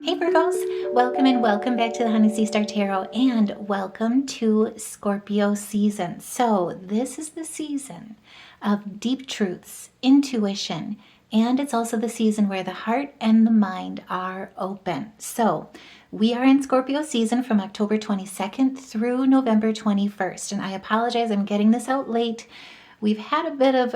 Hey Virgos, welcome and welcome back to the Honey Sea Star Tarot and welcome to Scorpio season. So this is the season of deep truths, intuition, and it's also the season where the heart and the mind are open. So we are in Scorpio season from October 22nd through November 21st. And I apologize, I'm getting this out late. We've had a bit of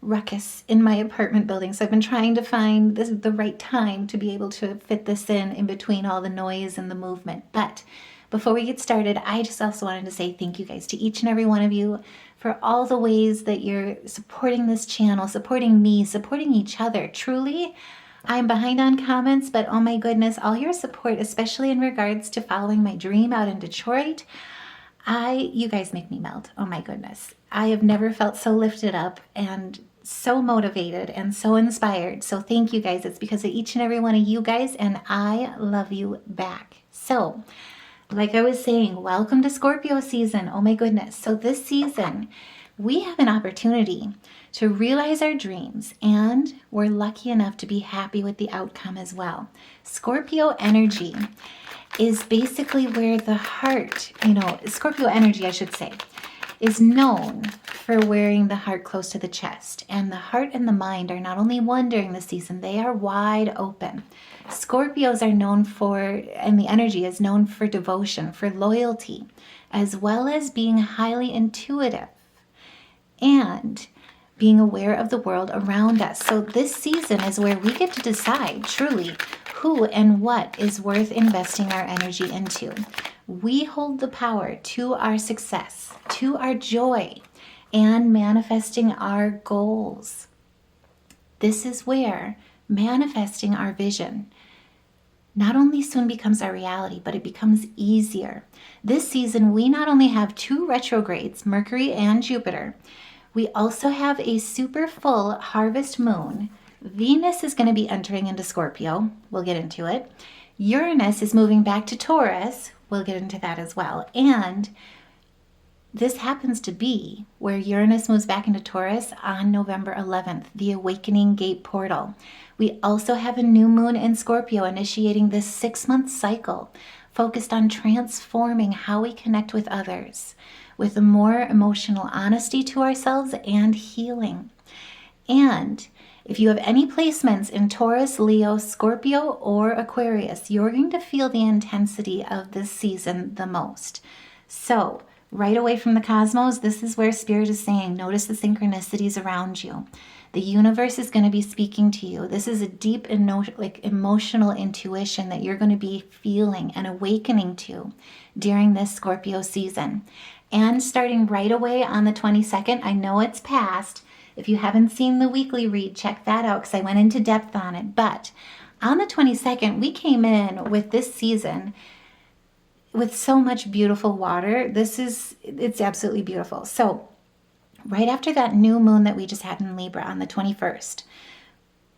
ruckus in my apartment building, so I've been trying to find the right time to be able to fit this in between all the noise and the movement. But before we get started, I just also wanted to say thank you guys to each and every one of you for all the ways that you're supporting this channel, supporting me, supporting each other. Truly, I'm behind on comments, but oh my goodness, all your support, especially in regards to following my dream out in Detroit, you guys make me melt. Oh my goodness. I have never felt so lifted up and so motivated and so inspired. So thank you guys. It's because of each and every one of you guys, and I love you back. So like I was saying, welcome to Scorpio season. Oh my goodness. So this season, we have an opportunity to realize our dreams, and we're lucky enough to be happy with the outcome as well. Scorpio energy is basically where the heart, Scorpio energy, I should say, is known for wearing the heart close to the chest. And the heart and the mind are not only one during the season, they are wide open. Scorpios are known for, and the energy is known for devotion, for loyalty, as well as being highly intuitive and being aware of the world around us. So this season is where we get to decide truly who and what is worth investing our energy into. We hold the power to our success, to our joy, and manifesting our goals. This is where manifesting our vision not only soon becomes our reality, but it becomes easier. This season, we not only have two retrogrades, Mercury and Jupiter, we also have a super full harvest moon. Venus is going to be entering into Scorpio. We'll get into it. Uranus is moving back to Taurus. We'll get into that as well. And this happens to be where Uranus moves back into Taurus on November 11th, the awakening gate portal. We also have a new moon in Scorpio initiating this 6-month cycle focused on transforming how we connect with others, with a more emotional honesty to ourselves and healing. And if you have any placements in Taurus, Leo, Scorpio, or Aquarius, you're going to feel the intensity of this season the most. So right away from the cosmos, this is where Spirit is saying, notice the synchronicities around you. The universe is going to be speaking to you. This is a deep emotional intuition that you're going to be feeling and awakening to during this Scorpio season. And starting right away on the 22nd, I know it's past. If you haven't seen the weekly read, check that out because I went into depth on it. But on the 22nd, we came in with this season with so much beautiful water. It's absolutely beautiful. So right after that new moon that we just had in Libra on the 21st,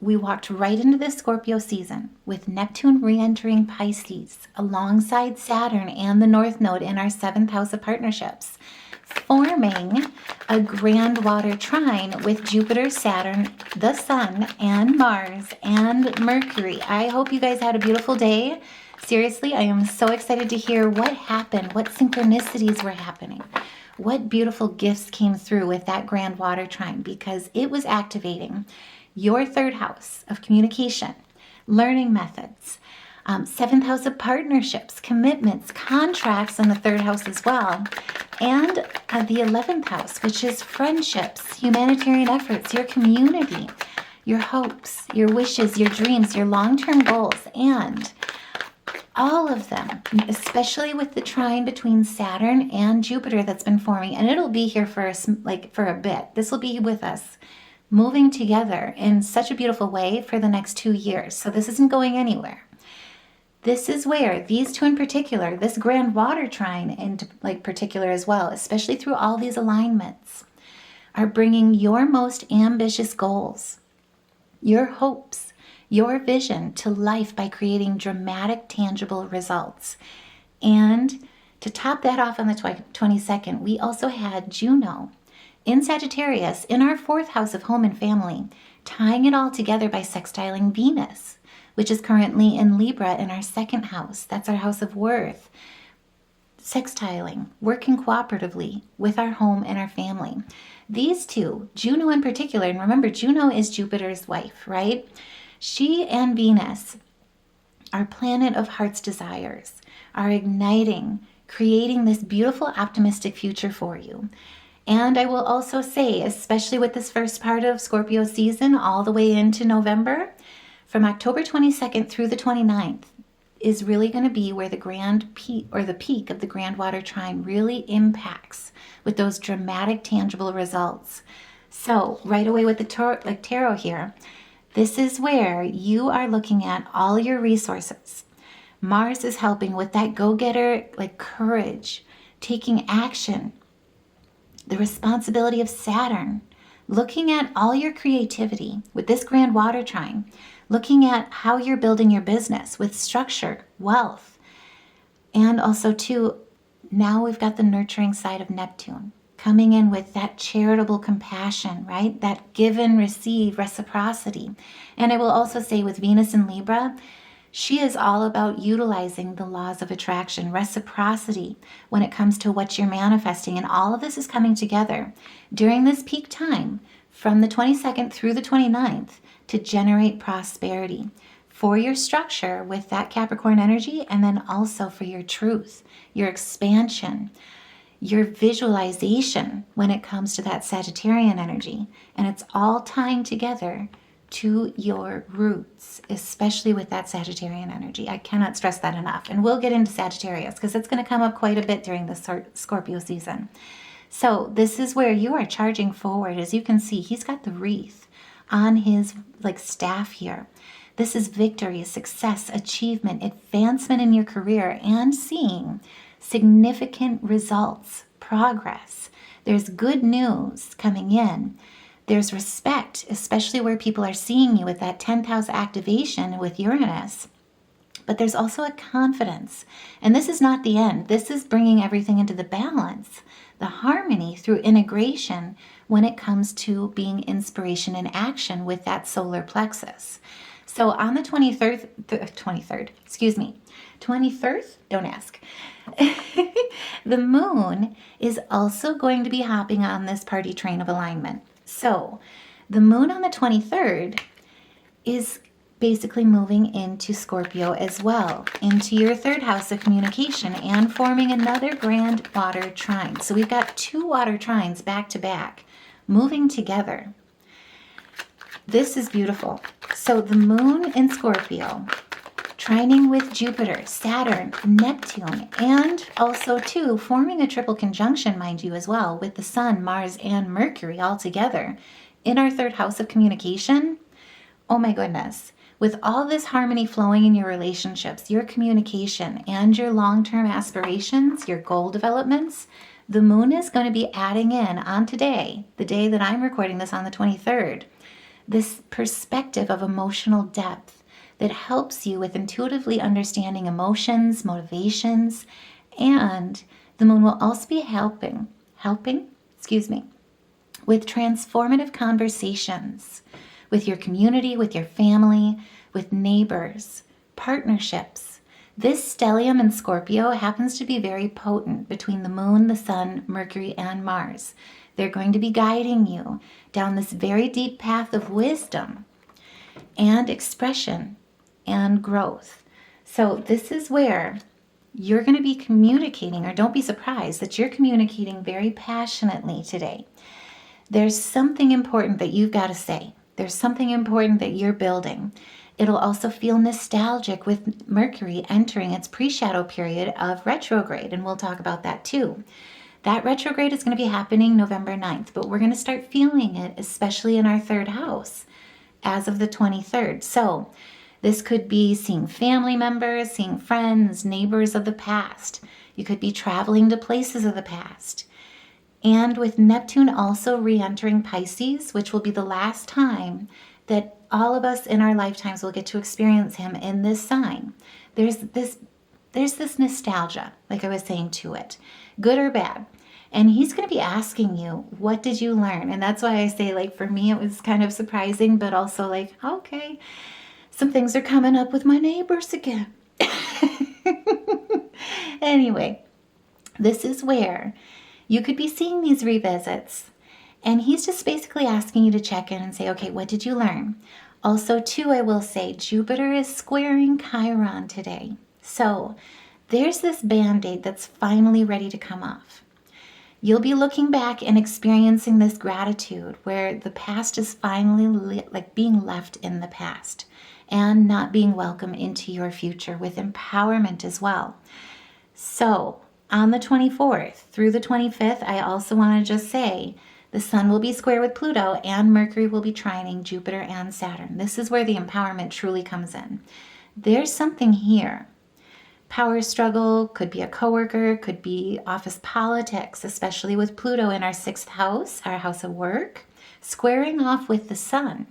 we walked right into this Scorpio season with Neptune re-entering Pisces alongside Saturn and the North Node in our 7th house of partnerships, forming a grand water trine with Jupiter, Saturn, the Sun, and Mars, and Mercury. I hope you guys had a beautiful day. Seriously, I am so excited to hear what happened, what synchronicities were happening, what beautiful gifts came through with that grand water trine, because it was activating your 3rd house of communication, learning methods, 7th house of partnerships, commitments, contracts in the 3rd house as well, and the 11th house, which is friendships, humanitarian efforts, your community, your hopes, your wishes, your dreams, your long-term goals, and all of them, especially with the trine between Saturn and Jupiter that's been forming, and it'll be here for a bit. This will be with us, moving together in such a beautiful way for the next 2 years. So this isn't going anywhere. This is where these two in particular, this grand water trine in particular as well, especially through all these alignments, are bringing your most ambitious goals, your hopes, your vision to life by creating dramatic, tangible results. And to top that off on the 22nd, we also had Juno in Sagittarius in our 4th house of home and family, tying it all together by sextiling Venus. which is currently in Libra in our second house. That's our house of worth. Sextiling, working cooperatively with our home and our family. These two, Juno in particular, and remember, Juno is Jupiter's wife, right? She and Venus, our planet of heart's desires, are igniting, creating this beautiful, optimistic future for you. And I will also say, especially with this first part of Scorpio season, all the way into November, from October 22nd through the 29th, is really going to be where the grand peak, or the peak of the grand water trine, really impacts with those dramatic, tangible results. So right away with the tarot here, this is where you are looking at all your resources. Mars is helping with that go-getter, like courage, taking action, the responsibility of Saturn, looking at all your creativity with this grand water trine, looking at how you're building your business with structure, wealth, and also too, now we've got the nurturing side of Neptune coming in with that charitable compassion, right? That give and receive reciprocity. And I will also say with Venus in Libra, she is all about utilizing the laws of attraction, reciprocity when it comes to what you're manifesting. And all of this is coming together during this peak time from the 22nd through the 29th to generate prosperity for your structure with that Capricorn energy, and then also for your truth, your expansion, your visualization when it comes to that Sagittarian energy. And it's all tying together to your roots, especially with that Sagittarian energy. I cannot stress that enough. And we'll get into Sagittarius because it's going to come up quite a bit during the Scorpio season. So this is where you are charging forward. As you can see, he's got the wreath on his staff here. This is victory, success, achievement, advancement in your career, and seeing significant results, progress. There's good news coming in. There's respect, especially where people are seeing you with that 10th house activation with Uranus. But there's also a confidence. And this is not the end. This is bringing everything into the balance, the harmony through integration when it comes to being inspiration and action with that solar plexus. So on the 23rd, don't ask. The moon is also going to be hopping on this party train of alignment. So the moon on the 23rd is basically moving into Scorpio as well, into your third house of communication, and forming another grand water trine. So we've got two water trines back to back moving together. This is beautiful. So the moon in Scorpio, trining with Jupiter, Saturn, Neptune, and also too forming a triple conjunction, mind you, as well, with the Sun, Mars, and Mercury all together in our third house of communication. Oh my goodness. With all this harmony flowing in your relationships, your communication, and your long-term aspirations, your goal developments, the moon is going to be adding in on today, the day that I'm recording this on the 23rd, this perspective of emotional depth that helps you with intuitively understanding emotions, motivations, and the moon will also be helping with transformative conversations with your community, with your family, with neighbors, partnerships. This stellium in Scorpio happens to be very potent between the moon, the sun, Mercury, and Mars. They're going to be guiding you down this very deep path of wisdom and expression and growth. So this is where you're going to be communicating, or don't be surprised that you're communicating very passionately today. There's something important that you've got to say. There's something important that you're building. It'll also feel nostalgic with Mercury entering its pre-shadow period of retrograde, and we'll talk about that too. That retrograde is going to be happening November 9th, but we're going to start feeling it, especially in our third house, as of the 23rd. So this could be seeing family members, seeing friends, neighbors of the past. You could be traveling to places of the past. And with Neptune also re-entering Pisces, which will be the last time that all of us in our lifetimes will get to experience him in this sign. There's this nostalgia, like I was saying, to it, good or bad. And he's going to be asking you, what did you learn? And that's why I say, for me, it was kind of surprising, but also okay. some things are coming up with my neighbors again. Anyway, this is where you could be seeing these revisits, and he's just basically asking you to check in and say, okay, what did you learn? Also, too, I will say Jupiter is squaring Chiron today. So there's this Band-Aid that's finally ready to come off. You'll be looking back and experiencing this gratitude where the past is finally like being left in the past and not being welcome into your future with empowerment as well. So on the 24th through the 25th, I also want to just say the Sun will be square with Pluto and Mercury will be trining Jupiter and Saturn. This is where the empowerment truly comes in. There's something here. Power struggle, could be a coworker, could be office politics, especially with Pluto in our 6th house, our house of work, squaring off with the Sun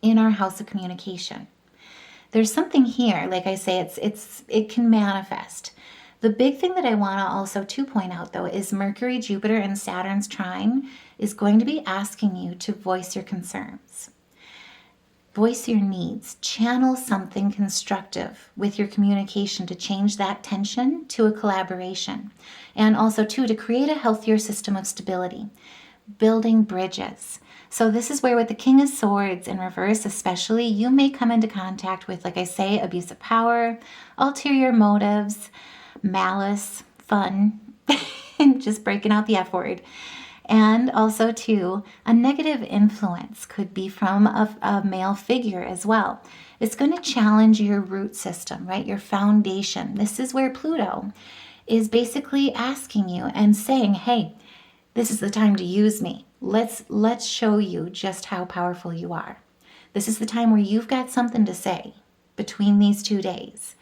in our house of communication. There's something here, like I say, it can manifest. The big thing that I want to also to point out, though, is Mercury, Jupiter, and Saturn's trine is going to be asking you to voice your concerns. Voice your needs. Channel something constructive with your communication to change that tension to a collaboration. And also, too, to create a healthier system of stability. Building bridges. So this is where with the King of Swords in reverse especially, you may come into contact with, like I say, abuse of power, ulterior motives, malice, fun, just breaking out the F word. And also, too, a negative influence could be from a male figure as well. It's going to challenge your root system, right? Your foundation. This is where Pluto is basically asking you and saying, hey, this is the time to use me. Let's show you just how powerful you are. This is the time where you've got something to say between these 2 days.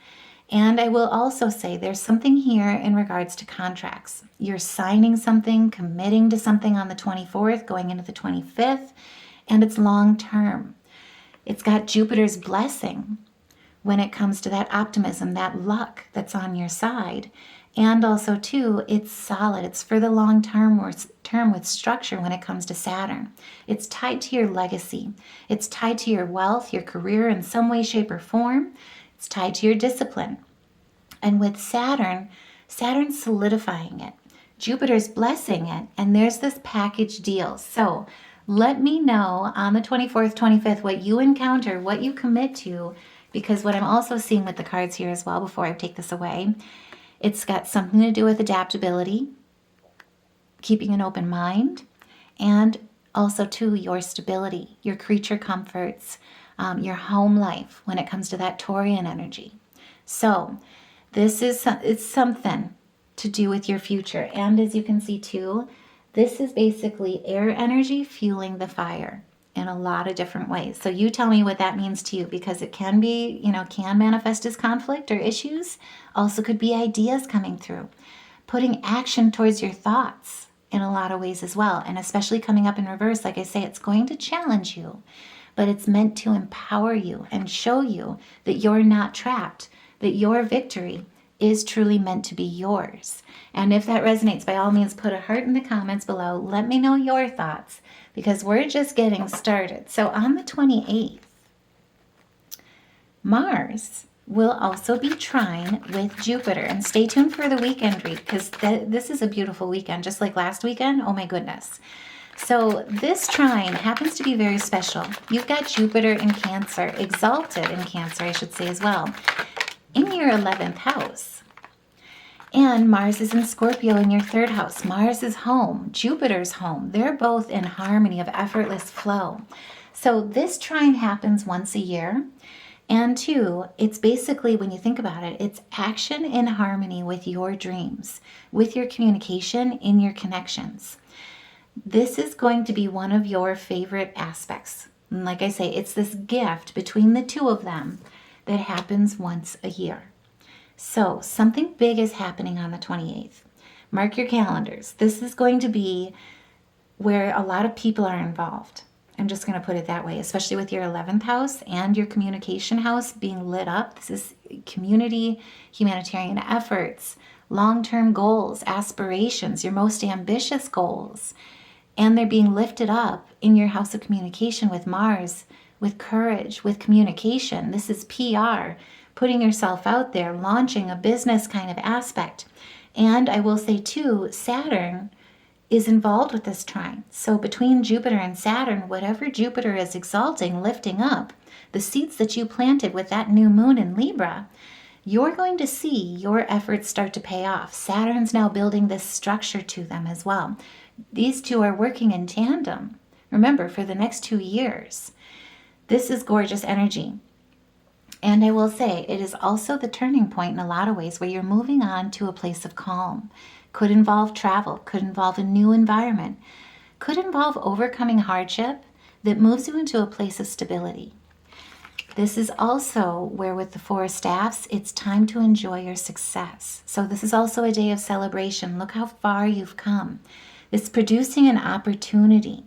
And I will also say there's something here in regards to contracts. You're signing something, committing to something on the 24th, going into the 25th, and it's long term. It's got Jupiter's blessing when it comes to that optimism, that luck that's on your side. And also, too, it's solid. It's for the long term with structure when it comes to Saturn. It's tied to your legacy. It's tied to your wealth, your career in some way, shape, or form. It's tied to your discipline. And with Saturn, Saturn's solidifying it. Jupiter's blessing it. And there's this package deal. So let me know on the 24th, 25th, what you encounter, what you commit to, because what I'm also seeing with the cards here as well, before I take this away, it's got something to do with adaptability, keeping an open mind, and also to your stability, your creature comforts, your home life when it comes to that Taurian energy. So this is it's something to do with your future. And as you can see too, this is basically air energy fueling the fire in a lot of different ways. So you tell me what that means to you, because it can be, can manifest as conflict or issues. Also could be ideas coming through, putting action towards your thoughts in a lot of ways as well. And especially coming up in reverse, like I say, it's going to challenge you, but it's meant to empower you and show you that you're not trapped, that your victory is truly meant to be yours. And if that resonates, by all means, put a heart in the comments below. Let me know your thoughts, because we're just getting started. So on the 28th, Mars will also be trine with Jupiter. And stay tuned for the weekend read, because this is a beautiful weekend, just like last weekend. Oh my goodness. So this trine happens to be very special. You've got Jupiter in Cancer, exalted in Cancer, I should say as well, in your 11th house. And Mars is in Scorpio in your 3rd house. Mars is home. Jupiter's home. They're both in harmony of effortless flow. So this trine happens once a year. And 2, it's basically, when you think about it, it's action in harmony with your dreams, with your communication, in your connections. This is going to be one of your favorite aspects. And like I say, it's this gift between the two of them that happens once a year. So something big is happening on the 28th. Mark your calendars. This is going to be where a lot of people are involved. I'm just going to put it that way, especially with your 11th house and your communication house being lit up. This is community, humanitarian efforts, long-term goals, aspirations, your most ambitious goals. And they're being lifted up in your house of communication with Mars, with courage, with communication. This is PR, putting yourself out there, launching a business kind of aspect. And I will say too, Saturn is involved with this trine. So between Jupiter and Saturn, whatever Jupiter is exalting, lifting up, the seeds that you planted with that new moon in Libra, you're going to see your efforts start to pay off. Saturn's now building this structure to them as well. These two are working in tandem. Remember, for the next 2 years. This is gorgeous energy. And I will say, it is also the turning point in a lot of ways where you're moving on to a place of calm. Could involve travel, could involve a new environment, could involve overcoming hardship that moves you into a place of stability. This is also where with the Four of Staffs, it's time to enjoy your success. So this is also a day of celebration. Look how far you've come. It's producing an opportunity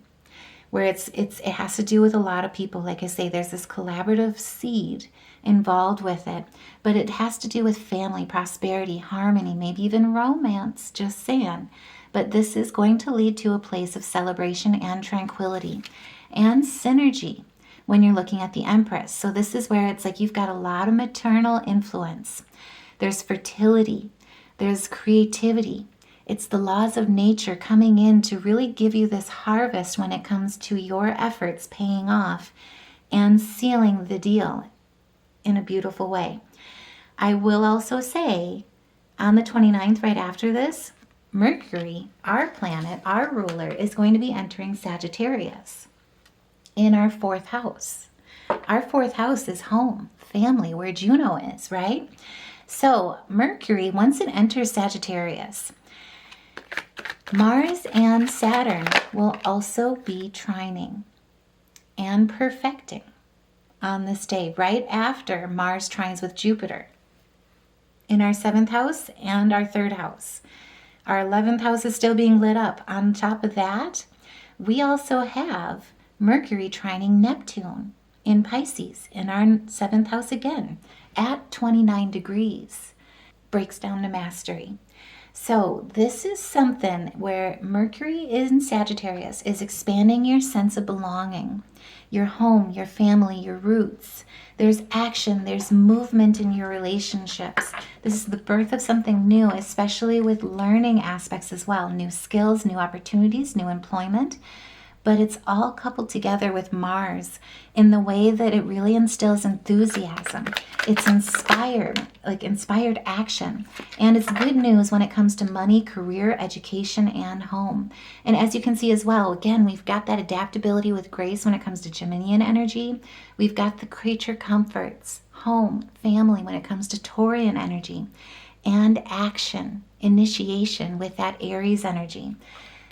where it has to do with a lot of people. Like I say, there's this collaborative seed involved with it, but it has to do with family, prosperity, harmony, maybe even romance, just saying. But this is going to lead to a place of celebration and tranquility and synergy when you're looking at the Empress. So this is where it's like you've got a lot of maternal influence. There's fertility, there's creativity. It's the laws of nature coming in to really give you this harvest when it comes to your efforts paying off and sealing the deal in a beautiful way. I will also say on the 29th, right after this, Mercury, our planet, our ruler, is going to be entering Sagittarius in our 4th house. Our 4th house is home, family, where Juno is, right? So Mercury, once it enters Sagittarius, Mars and Saturn will also be trining and perfecting on this day, right after Mars trines with Jupiter in our 7th house and our 3rd house. Our 11th house is still being lit up. On top of that, we also have Mercury trining Neptune in Pisces in our 7th house again at 29 degrees. Breaks down to mastery. So this is something where Mercury in Sagittarius is expanding your sense of belonging, your home, your family, your roots. There's action, there's movement in your relationships. This is the birth of something new, especially with learning aspects as well. New skills, new opportunities, new employment. But it's all coupled together with Mars in the way that it really instills enthusiasm. It's inspired action. And it's good news when it comes to money, career, education, and home. And as you can see as well, again, we've got that adaptability with grace when it comes to Geminian energy. We've got the creature comforts, home, family when it comes to Taurian energy. And action, initiation with that Aries energy.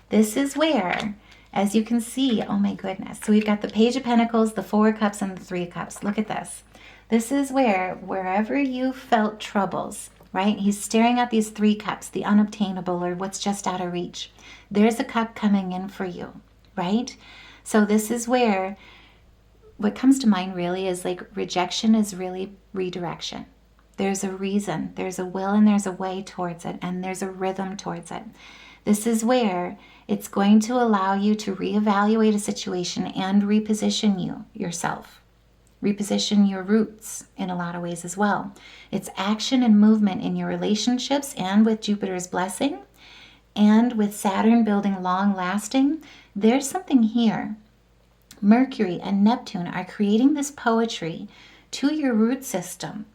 This is where, as you can see, oh my goodness. So we've got the Page of Pentacles, the 4 of Cups, and the 3 of Cups. Look at this. This is where, wherever you felt troubles, right? He's staring at these 3 cups, the unobtainable or what's just out of reach. There's a cup coming in for you, right? So this is where what comes to mind really is like rejection is really redirection. There's a reason, there's a will, and there's a way towards it, and there's a rhythm towards it. This is where it's going to allow you to reevaluate a situation and reposition yourself. Reposition your roots in a lot of ways as well. It's action and movement in your relationships and with Jupiter's blessing and with Saturn building long lasting. There's something here. Mercury and Neptune are creating this poetry to your root system.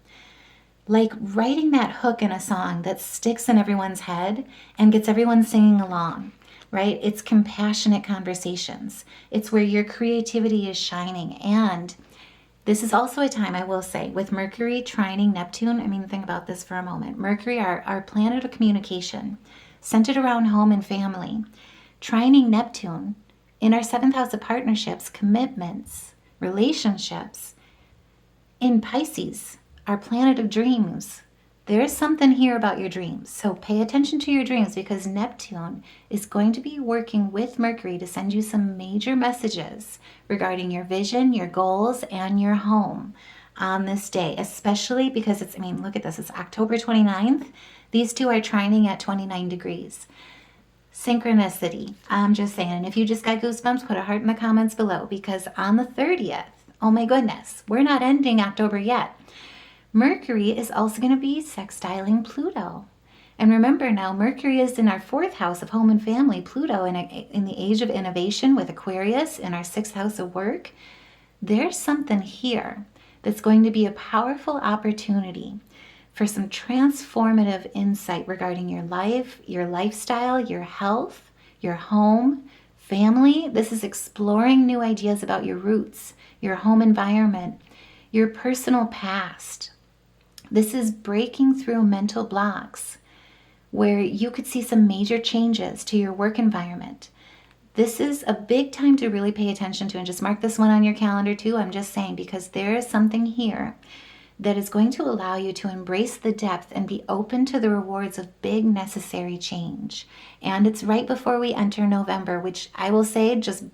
Like writing that hook in a song that sticks in everyone's head and gets everyone singing along, right? It's compassionate conversations. It's where your creativity is shining. And this is also a time, I will say, with Mercury trining Neptune. I mean, think about this for a moment. Mercury, our planet of communication, centered around home and family. Trining Neptune in our 7th house of partnerships, commitments, relationships. In Pisces, our planet of dreams. There is something here about your dreams. So pay attention to your dreams because Neptune is going to be working with Mercury to send you some major messages regarding your vision, your goals, and your home on this day, especially because it's, I mean, look at this. It's October 29th. These two are trining at 29 degrees. Synchronicity. I'm just saying, and if you just got goosebumps, put a heart in the comments below because on the 30th, Oh my goodness, we're not ending October yet. Mercury is also going to be sextiling Pluto. And remember now, Mercury is in our 4th house of home and family, Pluto in the age of innovation with Aquarius in our 6th house of work. There's something here that's going to be a powerful opportunity for some transformative insight regarding your life, your lifestyle, your health, your home, family. This is exploring new ideas about your roots, your home environment, your personal past. This is breaking through mental blocks where you could see some major changes to your work environment. This is a big time to really pay attention to, and just mark this one on your calendar too. I'm just saying, because there is something here that is going to allow you to embrace the depth and be open to the rewards of big necessary change. And it's right before we enter November, which I will say, just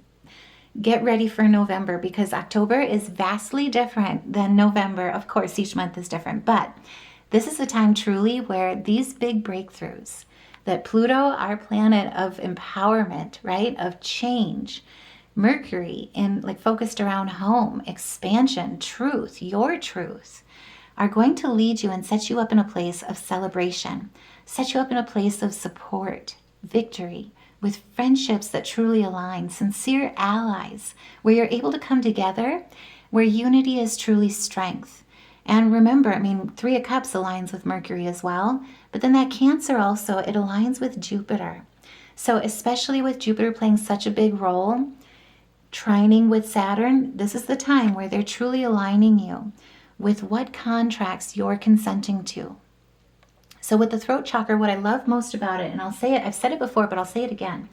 get ready for November, because October is vastly different than November. Of course, each month is different, but this is a time truly where these big breakthroughs that Pluto, our planet of empowerment, right, of change, Mercury in focused around home, expansion, truth, your truth, are going to lead you and set you up in a place of celebration, set you up in a place of support, victory, with friendships that truly align, sincere allies, where you're able to come together, where unity is truly strength. And remember, 3 of Cups aligns with Mercury as well, but then that Cancer also, it aligns with Jupiter. So especially with Jupiter playing such a big role, trining with Saturn, this is the time where they're truly aligning you with what contracts you're consenting to. So with the throat chakra, what I love most about it, and I'll say it, I've said it before, but I'll say it again,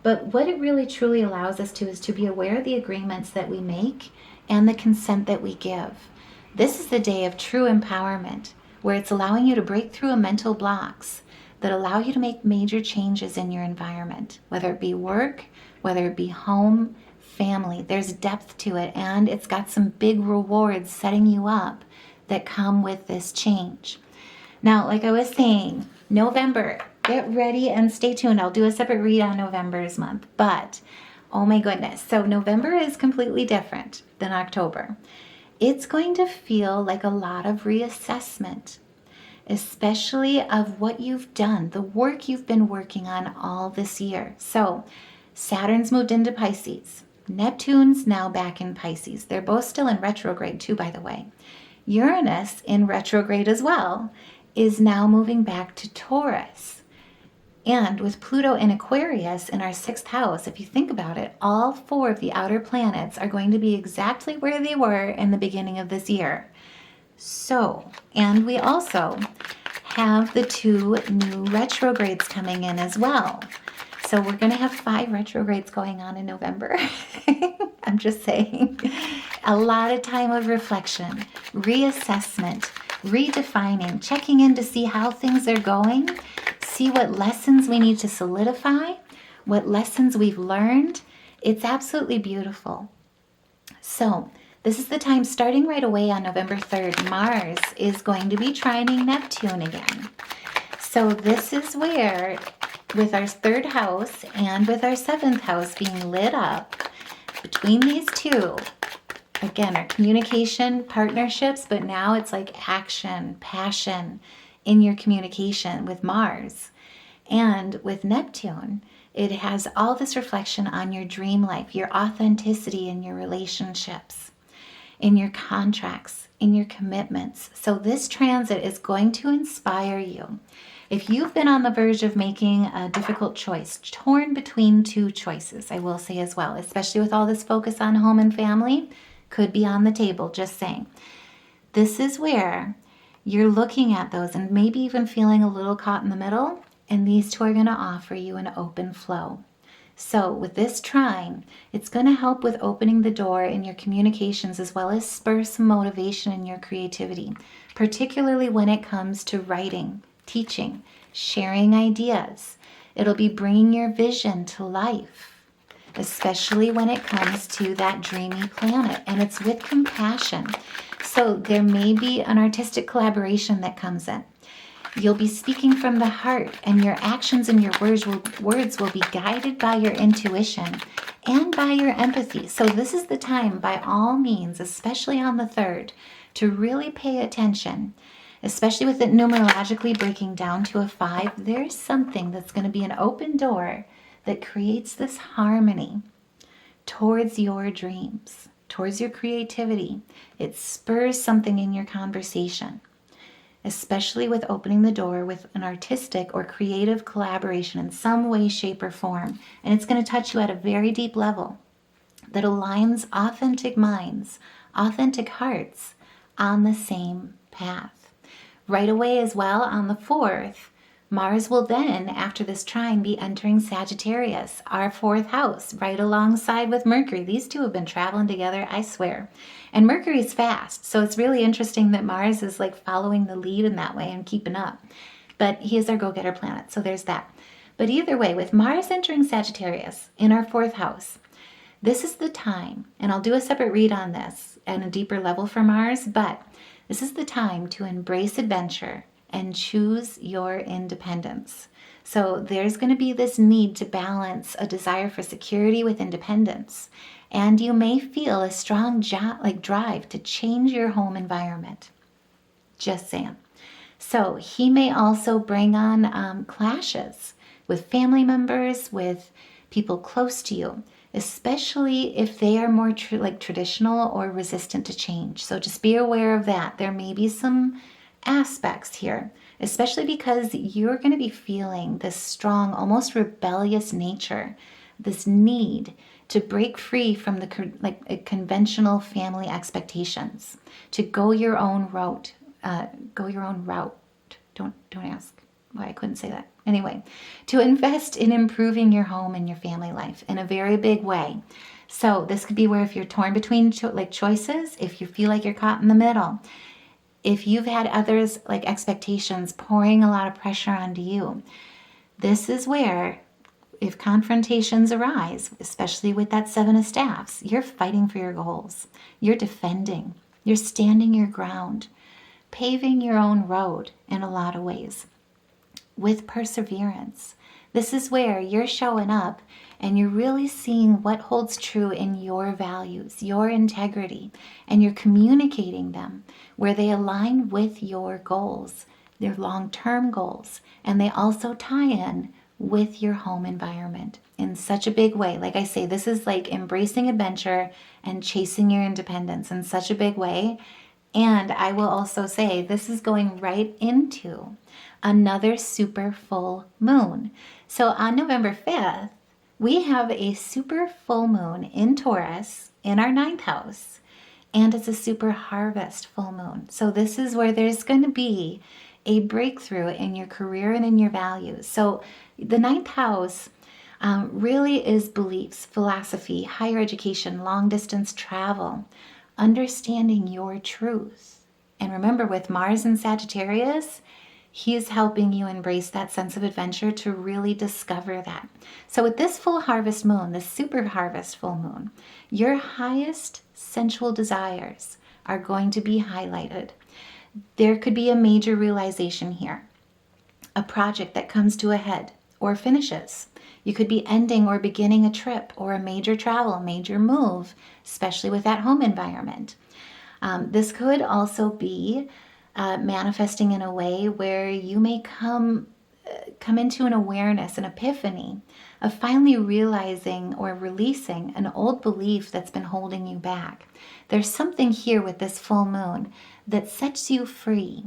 but what it really truly allows us to is to be aware of the agreements that we make and the consent that we give. This is the day of true empowerment, where it's allowing you to break through mental blocks that allow you to make major changes in your environment, whether it be work, whether it be home, family. There's depth to it, and it's got some big rewards setting you up that come with this change. Now, like I was saying, November, get ready and stay tuned. I'll do a separate read on November's month, but oh my goodness. So November is completely different than October. It's going to feel like a lot of reassessment, especially of what you've done, the work you've been working on all this year. So Saturn's moved into Pisces. Neptune's now back in Pisces. They're both still in retrograde too, by the way. Uranus, in retrograde as well, is now moving back to Taurus. And with Pluto in Aquarius in our 6th house, if you think about it, all 4 of the outer planets are going to be exactly where they were in the beginning of this year. So, and we also have the 2 new retrogrades coming in as well. So we're going to have 5 retrogrades going on in November. I'm just saying. A lot of time of reflection, reassessment, redefining, checking in to see how things are going, see what lessons we need to solidify, what lessons we've learned. It's absolutely beautiful. So this is the time, starting right away on November 3rd, Mars is going to be trining Neptune again. So this is where, with our 3rd house and with our 7th house being lit up, between these two, again, our communication, partnerships, but now it's like action, passion in your communication with Mars. And with Neptune, it has all this reflection on your dream life, your authenticity in your relationships, in your contracts, in your commitments. So this transit is going to inspire you. If you've been on the verge of making a difficult choice, torn between 2 choices, I will say as well, especially with all this focus on home and family, could be on the table, just saying. This is where you're looking at those and maybe even feeling a little caught in the middle, and these 2 are going to offer you an open flow. So with this trine, it's going to help with opening the door in your communications as well as spur some motivation in your creativity, particularly when it comes to writing, teaching, sharing ideas. It'll be bringing your vision to life, especially when it comes to that dreamy planet, and it's with compassion. So there may be an artistic collaboration that comes in. You'll be speaking from the heart, and your actions and your words will be guided by your intuition and by your empathy. So this is the time, by all means, especially on the 3rd, to really pay attention, especially with it numerologically breaking down to a 5. There's something that's going to be an open door that creates this harmony towards your dreams, towards your creativity. It spurs something in your conversation, especially with opening the door with an artistic or creative collaboration in some way, shape, or form. And it's going to touch you at a very deep level that aligns authentic minds, authentic hearts on the same path. Right away as well, on the 4th, Mars will then, after this trine, be entering Sagittarius, our 4th house, right alongside with Mercury. These two have been traveling together, I swear. And Mercury's fast, so it's really interesting that Mars is like following the lead in that way and keeping up. But he is our go-getter planet, so there's that. But either way, with Mars entering Sagittarius in our 4th house, this is the time, and I'll do a separate read on this and a deeper level for Mars, but this is the time to embrace adventure and choose your independence. So there's going to be this need to balance a desire for security with independence. And you may feel a strong drive to change your home environment. Just saying. So he may also bring on clashes with family members, with people close to you, especially if they are more traditional or resistant to change. So just be aware of that. There may be some aspects here, especially because you're going to be feeling this strong, almost rebellious nature, this need to break free from the conventional family expectations, to go your own route. Don't ask why I couldn't say that. Anyway, to invest in improving your home and your family life in a very big way. So this could be where if you're torn between choices, if you feel like you're caught in the middle, if you've had others expectations pouring a lot of pressure onto you, this is where, if confrontations arise, especially with that 7 of Staffs, you're fighting for your goals. You're defending. You're standing your ground, paving your own road in a lot of ways with perseverance. This is where you're showing up and you're really seeing what holds true in your values, your integrity, and you're communicating them where they align with your goals, their long-term goals, and they also tie in with your home environment in such a big way. Like I say, this is like embracing adventure and chasing your independence in such a big way. And I will also say this is going right into another super full moon. So on November 5th, we have a super full moon in Taurus in our 9th house, and it's a super harvest full moon. So this is where there's going to be a breakthrough in your career and in your values. So the 9th house really is beliefs, philosophy, higher education, long distance travel, understanding your truth. And remember, with Mars in Sagittarius, he is helping you embrace that sense of adventure to really discover that. So with this full harvest moon, this super harvest full moon, your highest sensual desires are going to be highlighted. There could be a major realization here, a project that comes to a head or finishes. You could be ending or beginning a trip or a major travel, major move, especially with that home environment. This could also be manifesting in a way where you may come into an awareness, an epiphany of finally realizing or releasing an old belief that's been holding you back. There's something here with this full moon that sets you free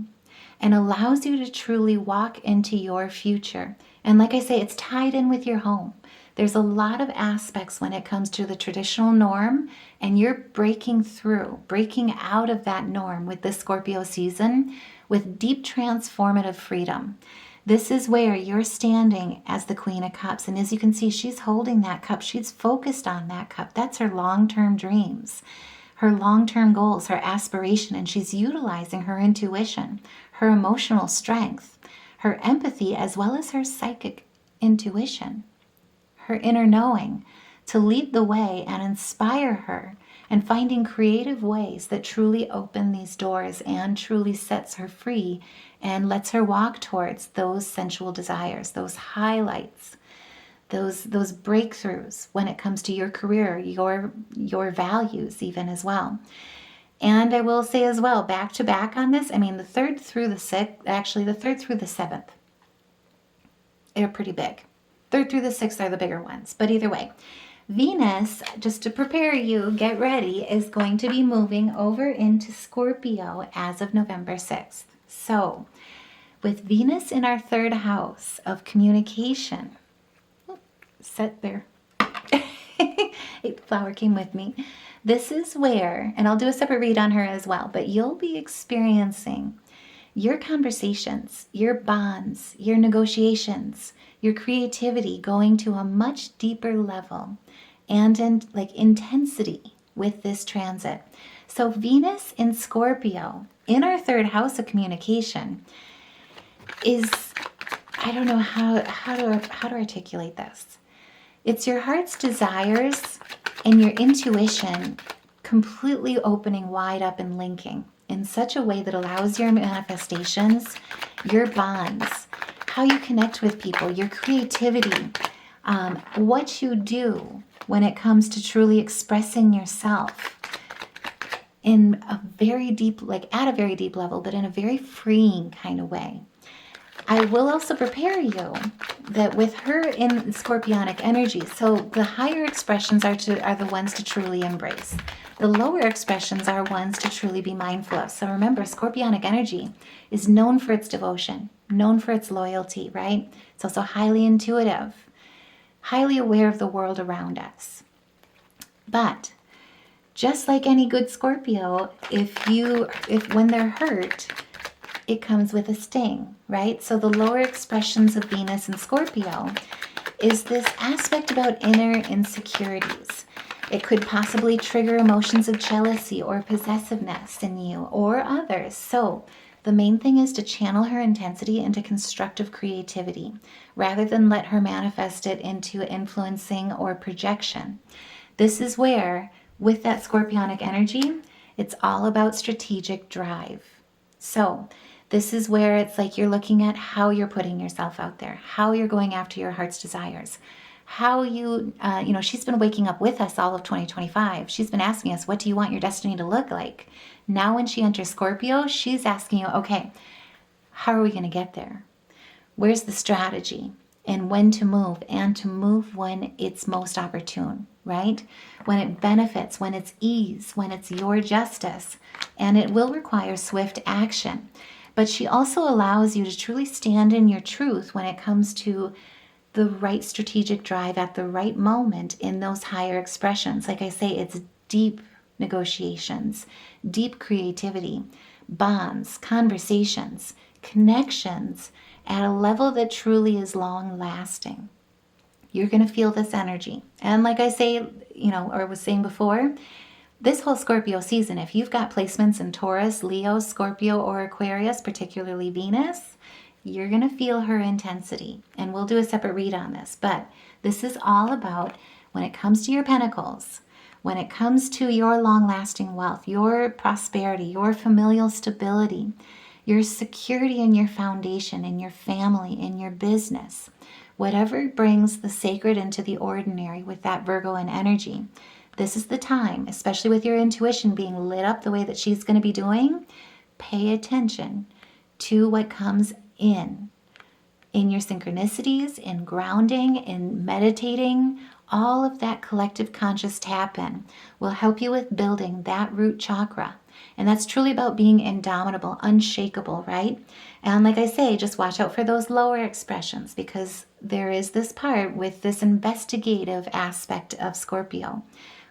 and allows you to truly walk into your future. And like I say, it's tied in with your home. There's a lot of aspects when it comes to the traditional norm, and you're breaking through, breaking out of that norm with this Scorpio season with deep transformative freedom. This is where you're standing as the Queen of Cups. And as you can see, she's holding that cup. She's focused on that cup. That's her long-term dreams, her long-term goals, her aspiration. And she's utilizing her intuition, her emotional strength, her empathy, as well as her psychic intuition, her inner knowing, to lead the way and inspire her, and finding creative ways that truly open these doors and truly sets her free and lets her walk towards those sensual desires, those highlights, those breakthroughs when it comes to your career, your values even as well. And I will say as well, back to back on this, I mean, the 3rd through the 6th, actually the 3rd through the 7th, they're pretty big. 3rd through the 6th are the bigger ones. But either way, Venus, just to prepare you, get ready, is going to be moving over into Scorpio as of November 6th. So, with Venus in our 3rd house of communication, set there. A flower came with me. This is where, and I'll do a separate read on her as well, but you'll be experiencing your conversations, your bonds, your negotiations, your creativity going to a much deeper level and in like intensity with this transit. So Venus in Scorpio in our 3rd house of communication is, I don't know how to articulate this. It's your heart's desires and your intuition completely opening wide up and linking in such a way that allows your manifestations, your bonds, how you connect with people, your creativity, what you do when it comes to truly expressing yourself in a very deep, like at a very deep level, but in a very freeing kind of way. I will also prepare you that with her in Scorpionic energy, so the higher expressions are the ones to truly embrace. The lower expressions are ones to truly be mindful of. So remember, Scorpionic energy is known for its devotion, known for its loyalty, right? It's also highly intuitive, highly aware of the world around us. But just like any good Scorpio, if when they're hurt, it comes with a sting, right? So the lower expressions of Venus and Scorpio is this aspect about inner insecurities. It could possibly trigger emotions of jealousy or possessiveness in you or others. So the main thing is to channel her intensity into constructive creativity rather than let her manifest it into influencing or projection. This is where, with that Scorpionic energy, it's all about strategic drive. So this is where it's like you're looking at how you're putting yourself out there, how you're going after your heart's desires, how you, she's been waking up with us all of 2025. She's been asking us, what do you want your destiny to look like? Now when she enters Scorpio, she's asking you, okay, how are we going to get there? Where's the strategy? And when to move, and to move when it's most opportune, right? When it benefits, when it's ease, when it's your justice. And it will require swift action. But she also allows you to truly stand in your truth when it comes to the right strategic drive at the right moment in those higher expressions. Like I say, it's deep negotiations, deep creativity, bonds, conversations, connections at a level that truly is long lasting. You're going to feel this energy. And like I say, or was saying before, this whole Scorpio season, if you've got placements in Taurus, Leo, Scorpio, or Aquarius, particularly Venus, you're going to feel her intensity. And we'll do a separate read on this. But this is all about when it comes to your pentacles, when it comes to your long-lasting wealth, your prosperity, your familial stability, your security in your foundation, in your family, in your business, whatever brings the sacred into the ordinary with that Virgoan energy. This is the time, especially with your intuition being lit up the way that she's going to be doing. Pay attention to what comes in your synchronicities, in grounding, in meditating. All of that collective conscious tap in will help you with building that root chakra. And that's truly about being indomitable, unshakable, right? And like I say, just watch out for those lower expressions, because there is this part with this investigative aspect of Scorpio.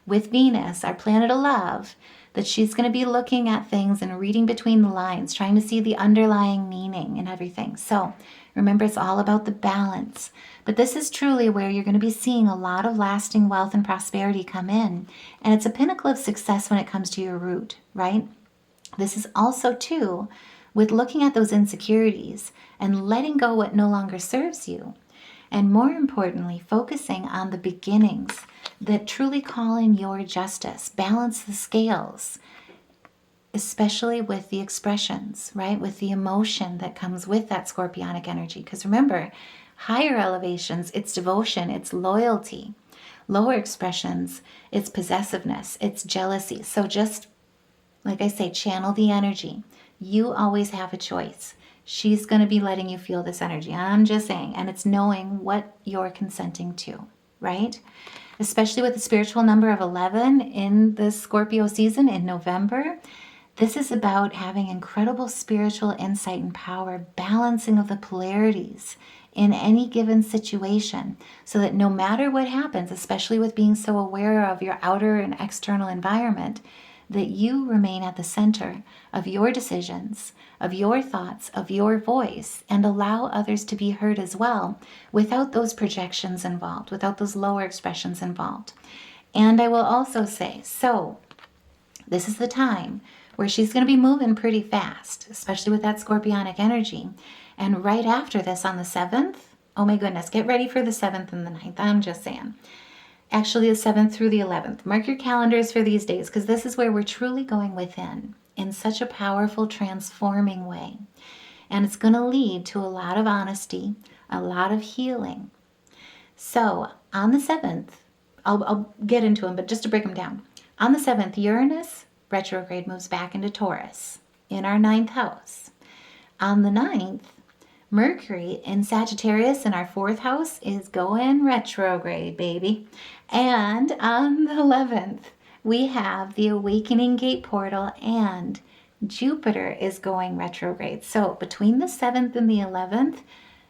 With Venus, our planet of love, that she's going to be looking at things and reading between the lines, trying to see the underlying meaning and everything. So remember, it's all about the balance. But this is truly where you're going to be seeing a lot of lasting wealth and prosperity come in. And it's a pinnacle of success when it comes to your root, right? This is also, too, with looking at those insecurities and letting go what no longer serves you. And more importantly, focusing on the beginnings that truly call in your justice, balance the scales, especially with the expressions, right? With the emotion that comes with that Scorpionic energy. Because remember, Higher elevations, it's devotion, it's loyalty. Lower expressions, it's possessiveness, it's jealousy. So just, like I say, channel the energy. You always have a choice. She's going to be letting you feel this energy. I'm just saying. And it's knowing what you're consenting to, right? Especially with the spiritual number of 11 in the Scorpio season in November. This is about having incredible spiritual insight and power, balancing of the polarities in any given situation, so that no matter what happens, especially with being so aware of your outer and external environment, that you remain at the center of your decisions, of your thoughts, of your voice, and allow others to be heard as well, without those projections involved, without those lower expressions involved. And I will also say, so this is the time where she's going to be moving pretty fast, especially with that scorpionic energy. And right after this on the 7th, oh my goodness, get ready for the 7th and the 9th. I'm just saying. Actually, the 7th through the 11th. Mark your calendars for these days, because this is where we're truly going within in such a powerful, transforming way. And it's going to lead to a lot of honesty, a lot of healing. So on the 7th, I'll get into them, but just to break them down. On the 7th, Uranus retrograde moves back into Taurus in our 9th house. On the 9th, Mercury in Sagittarius in our 4th house is going retrograde, baby. And on the 11th, we have the Awakening Gate portal and Jupiter is going retrograde. So between the 7th and the 11th,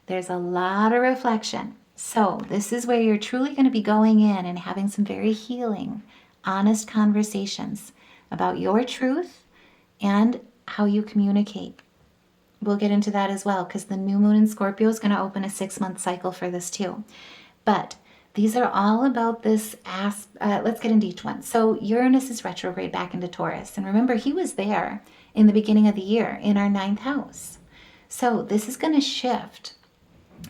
there's a lot of reflection. So this is where you're truly going to be going in and having some very healing, honest conversations about your truth and how you communicate. We'll get into that as well, because the new moon in Scorpio is going to open a 6-month cycle for this too. But these are all about this. Let's get into each one. So Uranus is retrograde back into Taurus. And remember, he was there in the beginning of the year in our 9th house. So this is going to shift,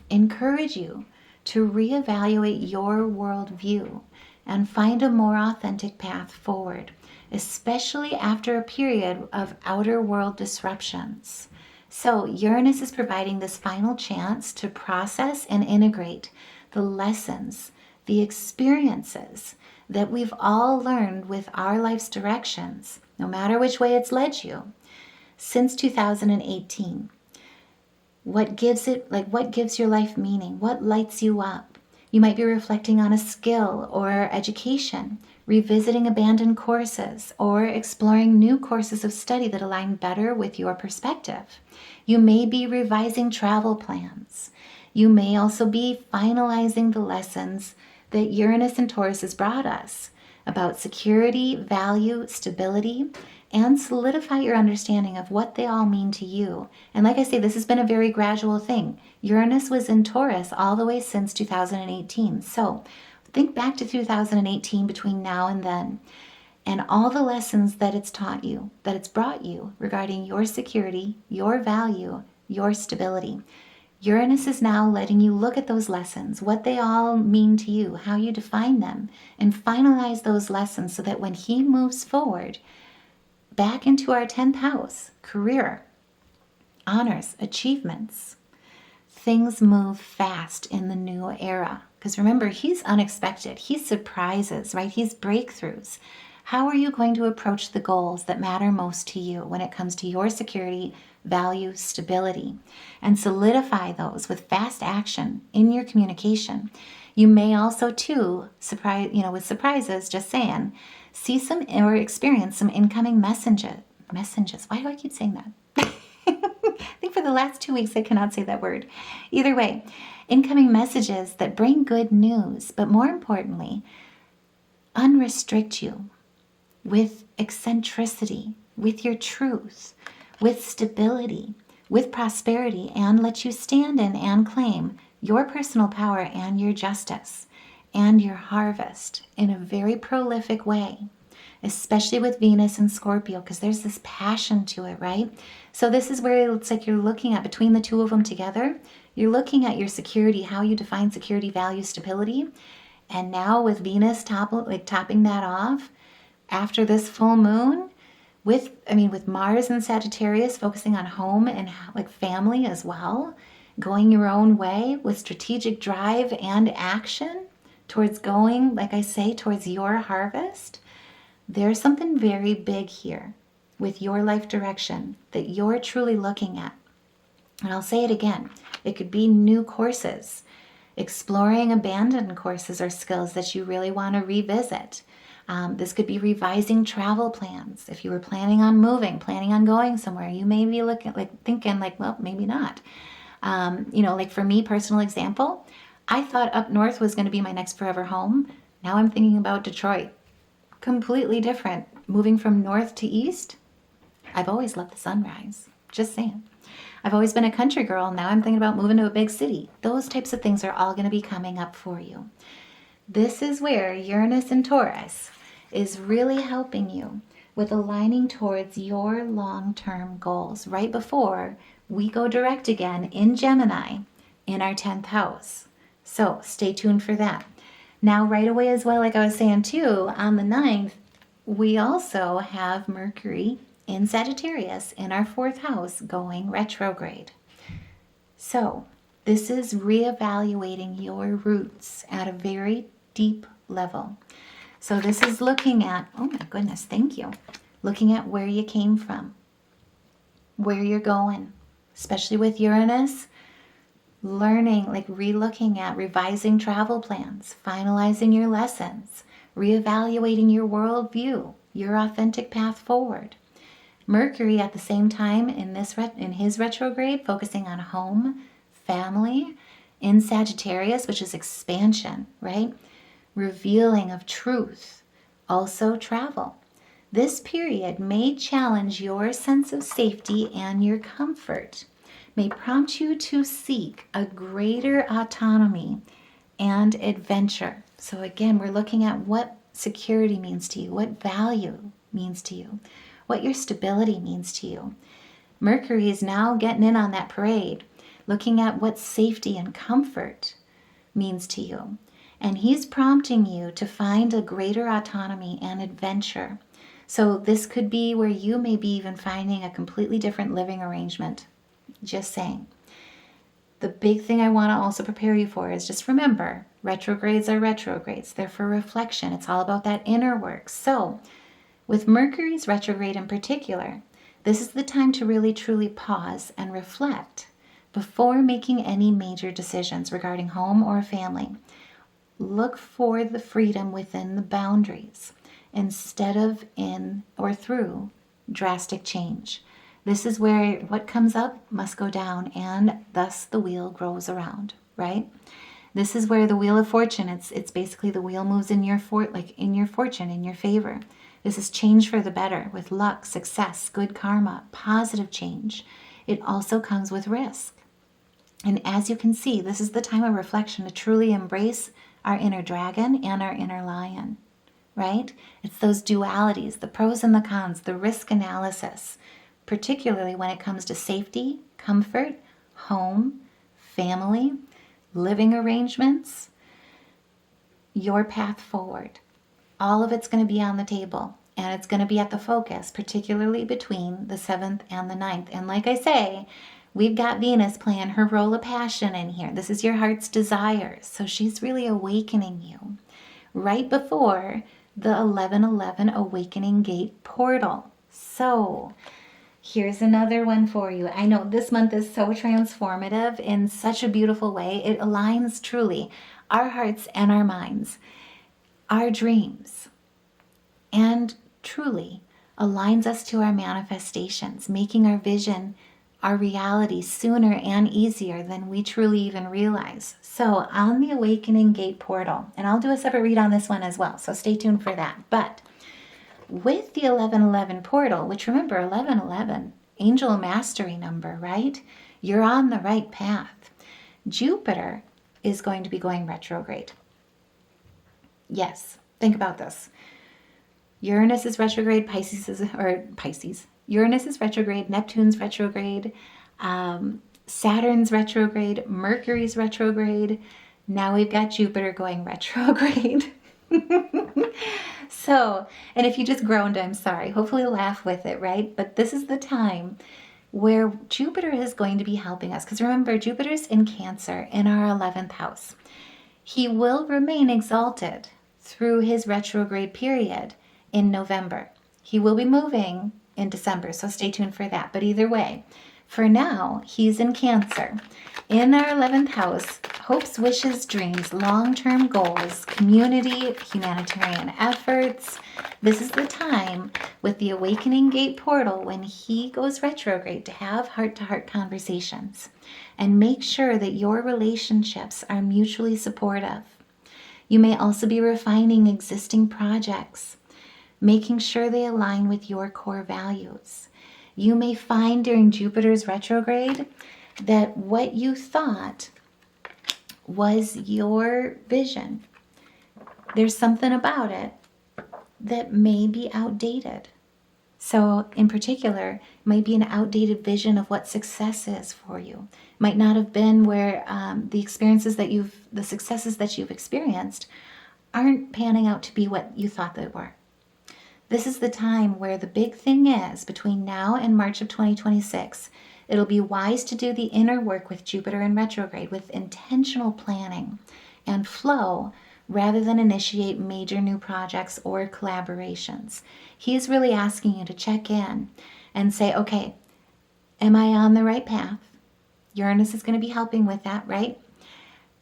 encourage you to reevaluate your worldview and find a more authentic path forward, especially after a period of outer world disruptions. So Uranus is providing this final chance to process and integrate the lessons, the experiences that we've all learned with our life's directions, no matter which way it's led you, since 2018. What gives your life meaning? What lights you up? You might be reflecting on a skill or education, revisiting abandoned courses, or exploring new courses of study that align better with your perspective. You may be revising travel plans. You may also be finalizing the lessons that Uranus and Taurus has brought us about security, value, stability, and solidify your understanding of what they all mean to you. And like I say, this has been a very gradual thing. Uranus was in Taurus all the way since 2018. So think back to 2018 between now and then, and all the lessons that it's taught you, that it's brought you regarding your security, your value, your stability. Uranus is now letting you look at those lessons, what they all mean to you, how you define them, and finalize those lessons so that when he moves forward back into our 10th house, career, honors, achievements, things move fast in the new era. Because remember, he's unexpected. He surprises, right? He's breakthroughs. How are you going to approach the goals that matter most to you when it comes to your security, value, stability, and solidify those with fast action in your communication? You may also, too, with surprises, just saying, see some or experience some incoming messages. Why do I keep saying that? I think for the last 2 weeks I cannot say that word. Either way, incoming messages that bring good news, but more importantly, unrestrict you with eccentricity, with your truth, with stability, with prosperity, and let you stand in and claim your personal power and your justice and your harvest in a very prolific way, especially with Venus and Scorpio, because there's this passion to it, right? So this is where it looks like you're looking at, between the two of them together, you're looking at your security, how you define security, value, stability. And now with Venus topping that off, after this full moon, with Mars and Sagittarius focusing on home and like family as well, going your own way with strategic drive and action towards going, like I say, towards your harvest. There's something very big here with your life direction that you're truly looking at. And I'll say it again, it could be new courses, exploring abandoned courses or skills that you really want to revisit. This could be revising travel plans. If you were planning on moving, planning on going somewhere, you may be thinking well, maybe not. Like for me, personal example, I thought up north was going to be my next forever home. Now I'm thinking about Detroit. Completely different. Moving from north to east, I've always loved the sunrise. Just saying. I've always been a country girl. Now I'm thinking about moving to a big city. Those types of things are all going to be coming up for you. This is where Uranus and Taurus is really helping you with aligning towards your long-term goals right before we go direct again in Gemini in our 10th house. So stay tuned for that. Now right away as well, like I was saying too, on the 9th, we also have Mercury in Sagittarius in our 4th house going retrograde. So this is reevaluating your roots at a very deep level. So this is looking at, oh my goodness, thank you. Looking at where you came from, where you're going, especially with Uranus, learning, re-looking at revising travel plans, finalizing your lessons, reevaluating your worldview, your authentic path forward. Mercury at the same time in his retrograde, focusing on home, family, in Sagittarius, which is expansion, right? Revealing of truth, also travel. This period may challenge your sense of safety and your comfort, may prompt you to seek a greater autonomy and adventure. So again, we're looking at what security means to you, what value means to you, what your stability means to you. Mercury is now getting in on that parade, looking at what safety and comfort means to you. And he's prompting you to find a greater autonomy and adventure. So this could be where you may be even finding a completely different living arrangement. Just saying. The big thing I want to also prepare you for is just remember, retrogrades are retrogrades. They're for reflection. It's all about that inner work. So with Mercury's retrograde in particular, this is the time to really truly pause and reflect before making any major decisions regarding home or family. Look for the freedom within the boundaries instead of in or through drastic change. This is where what comes up must go down, and thus the wheel grows around, right? This is where the wheel of fortune, it's basically the wheel moves in your in your fortune, in your favor. This is change for the better with luck, success, good karma, positive change. It also comes with risk. And as you can see, this is the time of reflection to truly embrace our inner dragon and our inner lion, right? It's those dualities, the pros and the cons, the risk analysis, particularly when it comes to safety, comfort, home, family, living arrangements, your path forward. All of it's going to be on the table, and it's going to be at the focus, particularly between the 7th and the 9th. And like I say, we've got Venus playing her role of passion in here. This is your heart's desires. So she's really awakening you right before the 11:11 awakening gate portal. So here's another one for you. I know this month is so transformative in such a beautiful way. It aligns truly our hearts and our minds, our dreams, and truly aligns us to our manifestations, making our vision our reality sooner and easier than we truly even realize. So on the Awakening Gate portal, and I'll do a separate read on this one as well, so stay tuned for that. But with the 11:11 portal, which remember 11:11, angel mastery number, right? You're on the right path. Jupiter is going to be going retrograde. Yes, think about this. Uranus is retrograde, Uranus is retrograde, Neptune's retrograde, Saturn's retrograde, Mercury's retrograde. Now we've got Jupiter going retrograde. So, and if you just groaned, I'm sorry. Hopefully laugh with it, right? But this is the time where Jupiter is going to be helping us. Because remember, Jupiter's in Cancer in our 11th house. He will remain exalted through his retrograde period in November. He will be moving in December, so stay tuned for that. But either way, for now, he's in Cancer. In our 11th house, hopes, wishes, dreams, long-term goals, community, humanitarian efforts. This is the time with the Awakening Gate portal when he goes retrograde to have heart-to-heart conversations and make sure that your relationships are mutually supportive. You may also be refining existing projects, making sure they align with your core values. You may find during Jupiter's retrograde that what you thought was your vision, there's something about it that may be outdated. So in particular, it might be an outdated vision of what success is for you. It might not have been where the successes that you've experienced aren't panning out to be what you thought they were. This is the time where the big thing is between now and March of 2026. It'll be wise to do the inner work with Jupiter in retrograde with intentional planning and flow rather than initiate major new projects or collaborations. He's really asking you to check in and say, okay, am I on the right path? Uranus is going to be helping with that, right?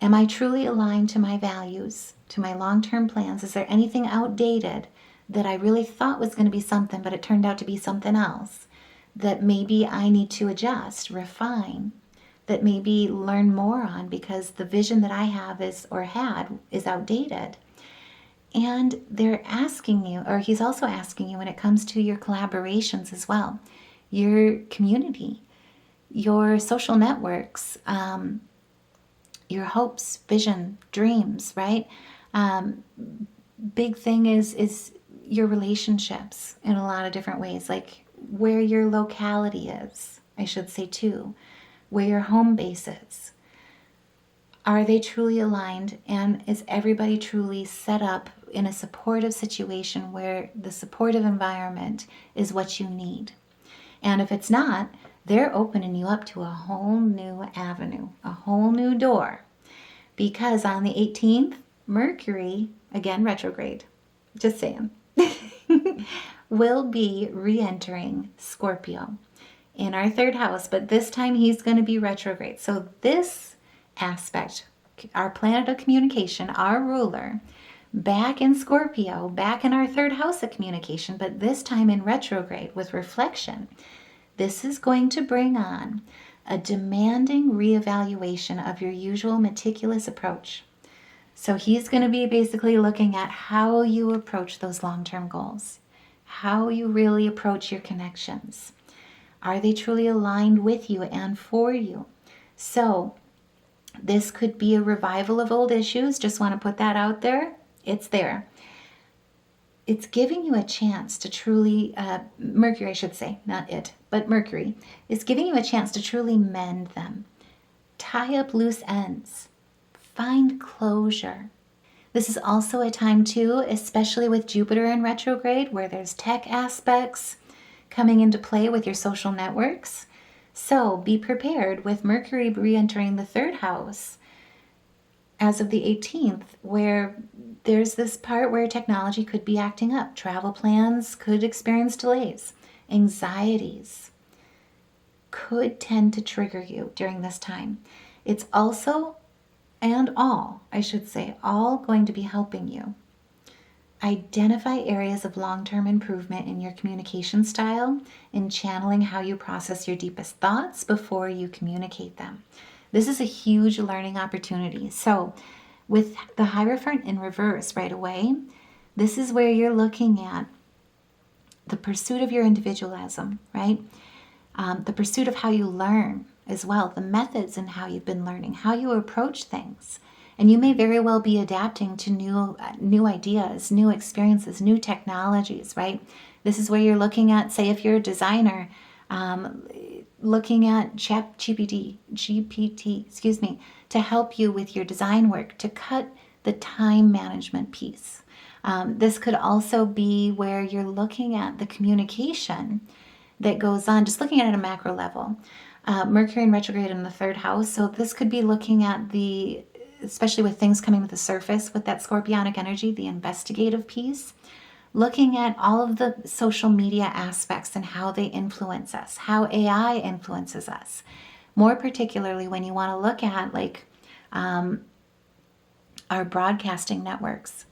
Am I truly aligned to my values, to my long-term plans? Is there anything outdated that I really thought was going to be something, but it turned out to be something else, that maybe I need to adjust, refine, that maybe learn more on because the vision that I have is outdated? And they're asking you, or he's also asking you when it comes to your collaborations as well, your community, your social networks, your hopes, vision, dreams, right? Big thing is your relationships in a lot of different ways, like where your locality is, I should say too, where your home base is. Are they truly aligned, and is everybody truly set up in a supportive situation where the supportive environment is what you need? And if it's not, they're opening you up to a whole new avenue, a whole new door. Because on the 18th, Mercury, again retrograde, just saying, will be re-entering Scorpio in our 3rd house, but this time he's going to be retrograde. So this aspect, our planet of communication, our ruler, back in Scorpio, back in our 3rd house of communication, but this time in retrograde with reflection, this is going to bring on a demanding reevaluation of your usual meticulous approach. So he's going to be basically looking at how you approach those long-term goals, how you really approach your connections. Are they truly aligned with you and for you? So this could be a revival of old issues. Just want to put that out there. It's there. It's giving you a chance to truly, Mercury, I should say, not it, but Mercury is giving you a chance to truly mend them, tie up loose ends, find closure. This is also a time too, especially with Jupiter in retrograde, where there's tech aspects coming into play with your social networks. So be prepared with Mercury re-entering the 3rd house as of the 18th, where there's this part where technology could be acting up. Travel plans could experience delays. Anxieties could tend to trigger you during this time. It's also, and all, I should say, all going to be helping you identify areas of long-term improvement in your communication style and channeling how you process your deepest thoughts before you communicate them. This is a huge learning opportunity. So with the Hierophant in reverse right away, this is where you're looking at the pursuit of your individualism, right? The pursuit of how you learn as well, the methods and how you've been learning, how you approach things. And you may very well be adapting to new ideas, new experiences, new technologies, right? This is where you're looking at, say, if you're a designer, looking at GPT, to help you with your design work, to cut the time management piece. This could also be where you're looking at the communication that goes on, just looking at it at a macro level. Mercury in retrograde in the 3rd house. So this could be looking at especially with things coming to the surface with that Scorpionic energy, the investigative piece, looking at all of the social media aspects and how they influence us, how AI influences us. More particularly when you want to look at like our broadcasting networks,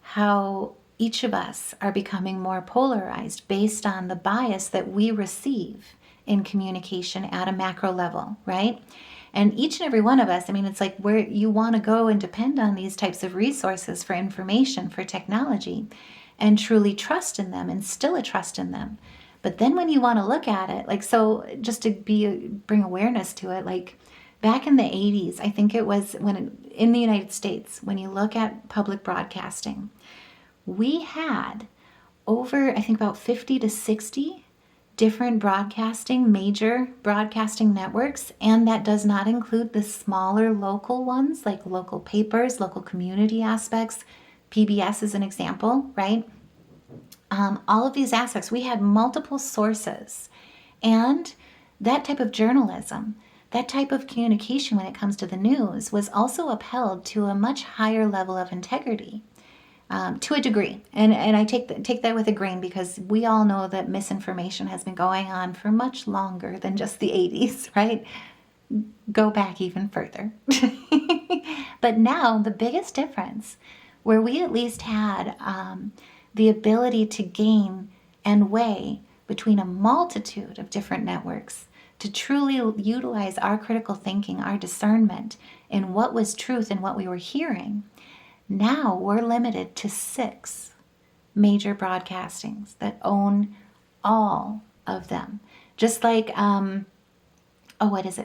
how each of us are becoming more polarized based on the bias that we receive in communication at a macro level, right? And each and every one of us, I mean, it's like where you want to go and depend on these types of resources for information, for technology, and truly trust in them, instill a trust in them. But then when you want to look at it, like, so just to bring awareness to it, like back in the 80s, I think it was in the United States, when you look at public broadcasting, we had over, I think about 50 to 60 different major broadcasting networks, and that does not include the smaller local ones like local papers, local community aspects. PBS is an example, right? All of these aspects, we had multiple sources, and that type of journalism, that type of communication when it comes to the news was also upheld to a much higher level of integrity. To a degree. And I take that with a grain, because we all know that misinformation has been going on for much longer than just the 80s, right? Go back even further. But now the biggest difference, where we at least had the ability to gain and weigh between a multitude of different networks to truly utilize our critical thinking, our discernment in what was truth and what we were hearing. Now we're limited to 6 major broadcastings that own all of them. Just like,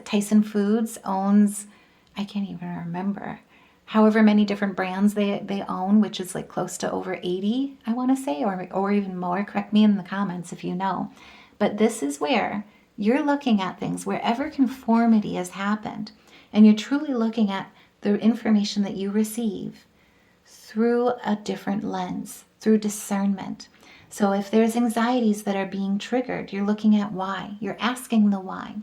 Tyson Foods owns, I can't even remember, however many different brands they own, which is like close to over 80, I want to say, or even more. Correct me in the comments if you know. But this is where you're looking at things wherever conformity has happened, and you're truly looking at the information that you receive through a different lens, through discernment. So if there's anxieties that are being triggered, you're looking at why. You're asking the why.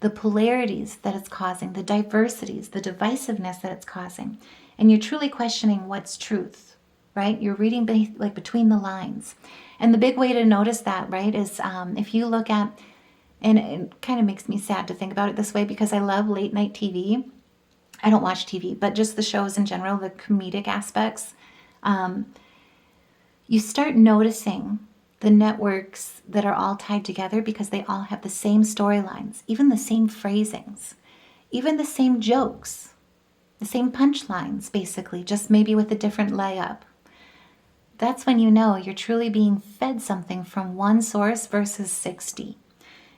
The polarities that it's causing, the diversities, the divisiveness that it's causing. And you're truly questioning what's truth, right? You're reading like between the lines. And the big way to notice that, right, is if you look at, and it kind of makes me sad to think about it this way, because I love late night TV. I don't watch TV, but just the shows in general, the comedic aspects. You start noticing the networks that are all tied together because they all have the same storylines, even the same phrasings, even the same jokes, the same punchlines, basically, just maybe with a different layup. That's when you know you're truly being fed something from one source versus 60.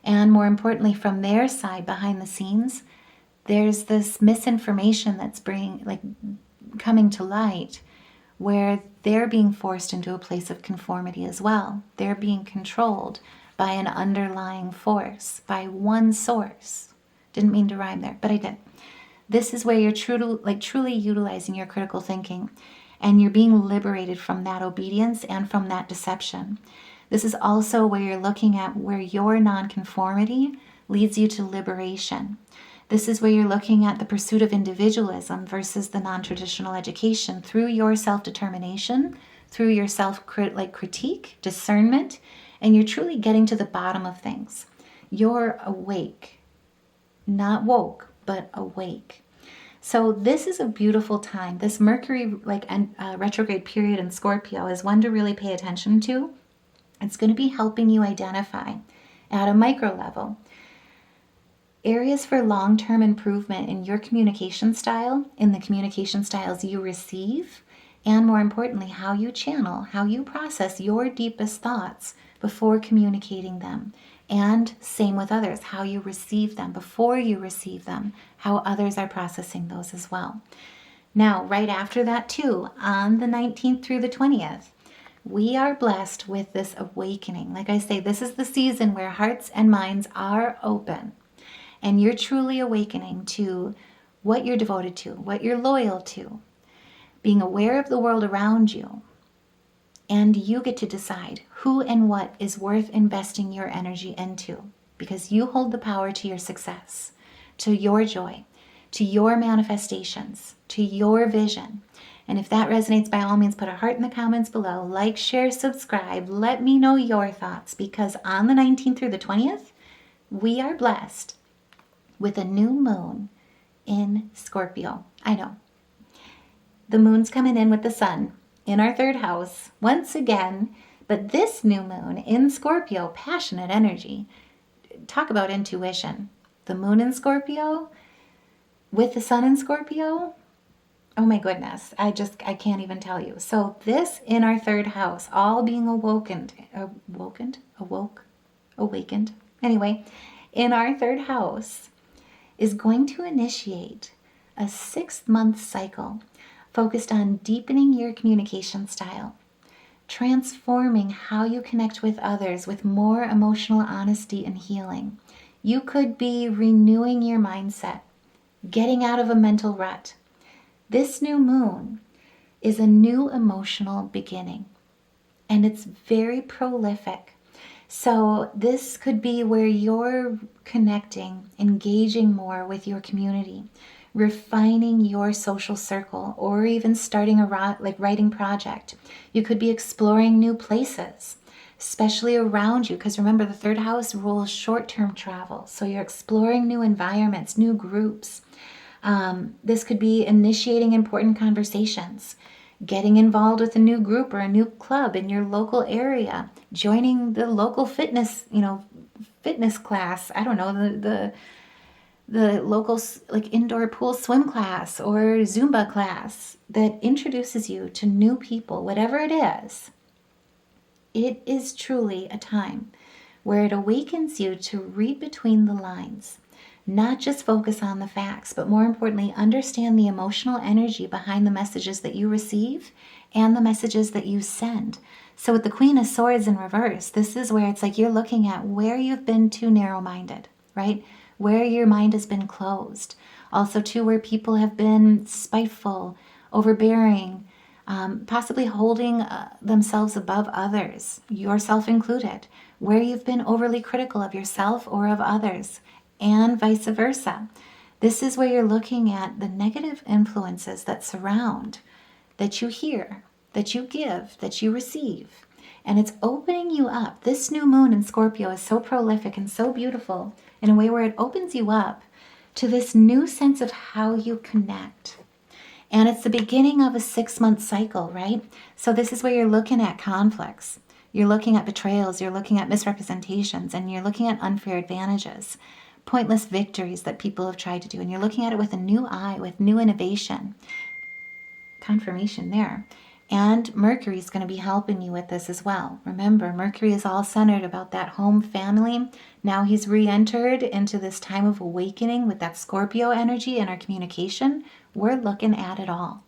And more importantly, from their side, behind the scenes, there's this misinformation that's coming to light, where they're being forced into a place of conformity as well. They're being controlled by an underlying force, by one source. Didn't mean to rhyme there, but I did. This is where you're truly utilizing your critical thinking, and you're being liberated from that obedience and from that deception. This is also where you're looking at where your nonconformity leads you to liberation. This is where you're looking at the pursuit of individualism versus the non-traditional education through your self-determination, through your self-critique, discernment, and you're truly getting to the bottom of things. You're awake, not woke, but awake. So this is a beautiful time. This Mercury retrograde period in Scorpio is one to really pay attention to. It's going to be helping you identify at a micro level areas for long-term improvement in your communication style, in the communication styles you receive, and more importantly, how you channel, how you process your deepest thoughts before communicating them. And same with others, how you receive them before you receive them, how others are processing those as well. Now, right after that too, on the 19th through the 20th, we are blessed with this awakening. Like I say, this is the season where hearts and minds are open. And you're truly awakening to what you're devoted to, what you're loyal to, being aware of the world around you. And you get to decide who and what is worth investing your energy into, because you hold the power to your success, to your joy, to your manifestations, to your vision. And if that resonates, by all means, put a heart in the comments below. Like, share, subscribe. Let me know your thoughts, because on the 19th through the 20th, we are blessed with a new moon in Scorpio. I know. The moon's coming in with the sun in our third house once again, but this new moon in Scorpio, passionate energy. Talk about intuition. The moon in Scorpio with the sun in Scorpio. Oh my goodness. I can't even tell you. So this in our third house, all being awakened. Anyway, in our third house is going to initiate a 6-month cycle focused on deepening your communication style, transforming how you connect with others with more emotional honesty and healing. You could be renewing your mindset, getting out of a mental rut. This new moon is a new emotional beginning, and it's very prolific. So this could be where you're connecting, engaging more with your community, refining your social circle, or even starting a writing project. You could be exploring new places, especially around you, because remember, the third house rules short-term travel. So you're exploring new environments, new groups. This could be initiating important conversations, getting involved with a new group or a new club in your local area, joining the local fitness class. I don't know, the local indoor pool swim class or Zumba class that introduces you to new people. Whatever it is truly a time where it awakens you to read between the lines, not just focus on the facts, but more importantly, understand the emotional energy behind the messages that you receive and the messages that you send. So with the Queen of Swords in reverse, this is where it's like you're looking at where you've been too narrow-minded, right? Where your mind has been closed. Also, too, where people have been spiteful, overbearing, possibly holding themselves above others, yourself included. Where you've been overly critical of yourself or of others, and vice versa. This is where you're looking at the negative influences that surround, that you hear, that you give, that you receive. And it's opening you up. This new moon in Scorpio is so prolific and so beautiful in a way where it opens you up to this new sense of how you connect. And it's the beginning of a 6-month cycle, right? So this is where you're looking at conflicts. You're looking at betrayals. You're looking at misrepresentations. And you're looking at unfair advantages, pointless victories that people have tried to do. And you're looking at it with a new eye, with new innovation. Confirmation there. And Mercury is going to be helping you with this as well. Remember, Mercury is all centered about that home family. Now he's re-entered into this time of awakening with that Scorpio energy in our communication. We're looking at it all.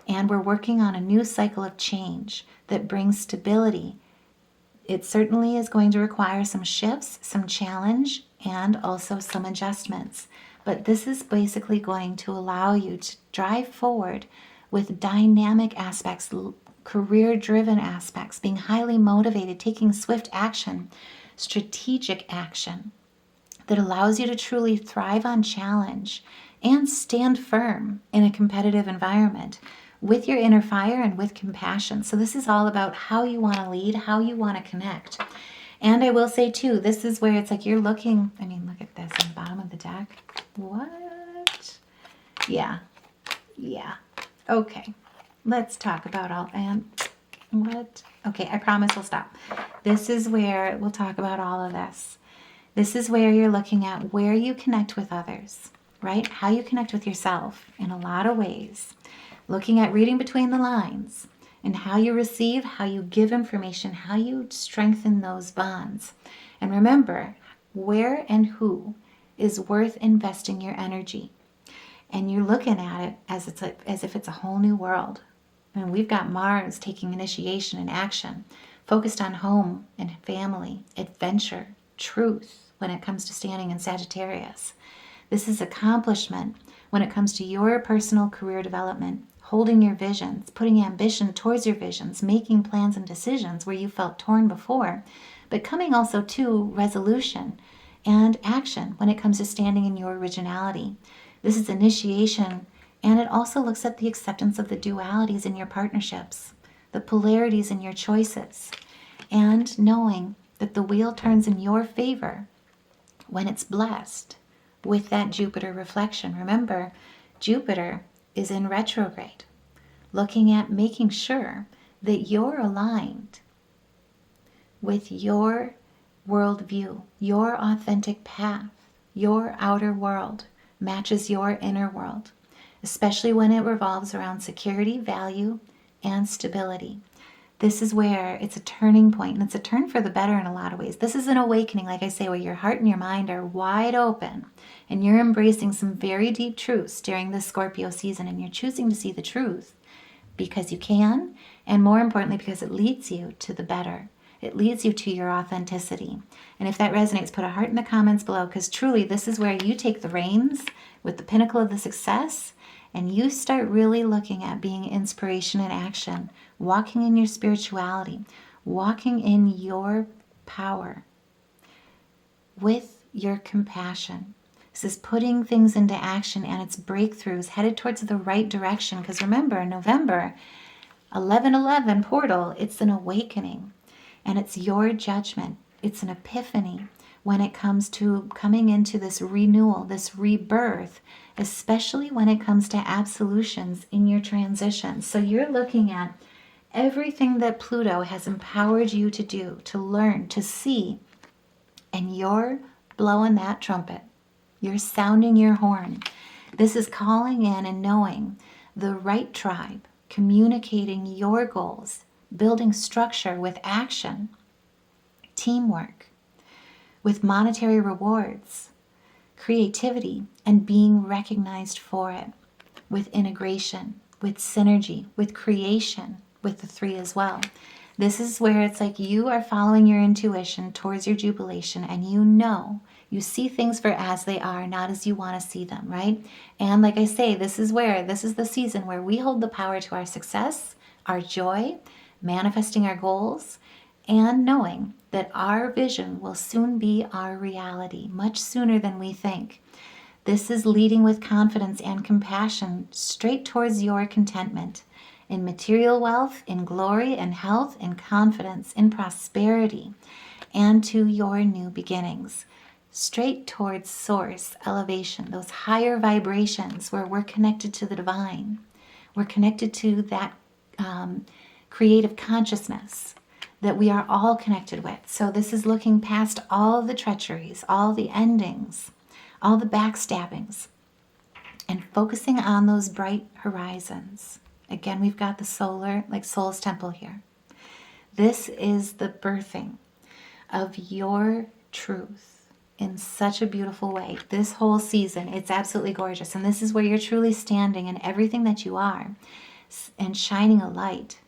And we're working on a new cycle of change that brings stability. It certainly is going to require some shifts, some challenge, and also some adjustments. But this is basically going to allow you to drive forward with dynamic aspects, career-driven aspects, being highly motivated, taking swift action, strategic action that allows you to truly thrive on challenge and stand firm in a competitive environment with your inner fire and with compassion. So this is all about how you want to lead, how you want to connect. And I will say too, this is where it's like you're looking, look at this on the bottom of the deck. What? Yeah. Okay, let's talk about all, and what? Okay, I promise we'll stop. This is where we'll talk about all of this. This is where you're looking at where you connect with others, right? How you connect with yourself in a lot of ways. Looking at reading between the lines and how you receive, how you give information, how you strengthen those bonds. And remember, where and who is worth investing your energy. And you're looking at it as if it's a whole new world. We've got Mars taking initiation and action, focused on home and family, adventure, truth when it comes to standing in Sagittarius. This is accomplishment when it comes to your personal career development, holding your visions, putting ambition towards your visions, making plans and decisions where you felt torn before, but coming also to resolution and action when it comes to standing in your originality. This is initiation, and it also looks at the acceptance of the dualities in your partnerships, the polarities in your choices, and knowing that the wheel turns in your favor when it's blessed with that Jupiter reflection. Remember, Jupiter is in retrograde, looking at making sure that you're aligned with your worldview, your authentic path, your outer world matches your inner world, especially when it revolves around security, value, and stability. This is where it's a turning point, and it's a turn for the better in a lot of ways. This is an awakening, like I say, where your heart and your mind are wide open, and you're embracing some very deep truths during this Scorpio season, and you're choosing to see the truth because you can, and more importantly, because it leads you to the better. It leads you to your authenticity. And if that resonates, put a heart in the comments below, because truly this is where you take the reins with the pinnacle of the success, and you start really looking at being inspiration in action, walking in your spirituality, walking in your power with your compassion. This is putting things into action, and it's breakthroughs headed towards the right direction. Because remember, November 11/11 portal, it's an awakening, and it's your judgment. It's an epiphany when it comes to coming into this renewal, this rebirth, especially when it comes to absolutions in your transition. So you're looking at everything that Pluto has empowered you to do, to learn, to see, and you're blowing that trumpet. You're sounding your horn. This is calling in and knowing the right tribe, communicating your goals, building structure with action, teamwork, with monetary rewards, creativity, and being recognized for it, with integration, with synergy, with creation, with the 3 as well. This is where it's like you are following your intuition towards your jubilation, and you see things for as they are, not as you want to see them, right? And like I say, this is the season where we hold the power to our success, our joy, manifesting our goals, and knowing that our vision will soon be our reality, much sooner than we think. This is leading with confidence and compassion straight towards your contentment in material wealth, in glory, in health, in confidence, in prosperity, and to your new beginnings. Straight towards source, elevation, those higher vibrations where we're connected to the divine. We're connected to that creative consciousness that we are all connected with. So this is looking past all the treacheries, all the endings, all the backstabbings, and focusing on those bright horizons. Again, we've got the soul's temple here. This is the birthing of your truth in such a beautiful way. This whole season, it's absolutely gorgeous. And this is where you're truly standing in everything that you are and shining a light,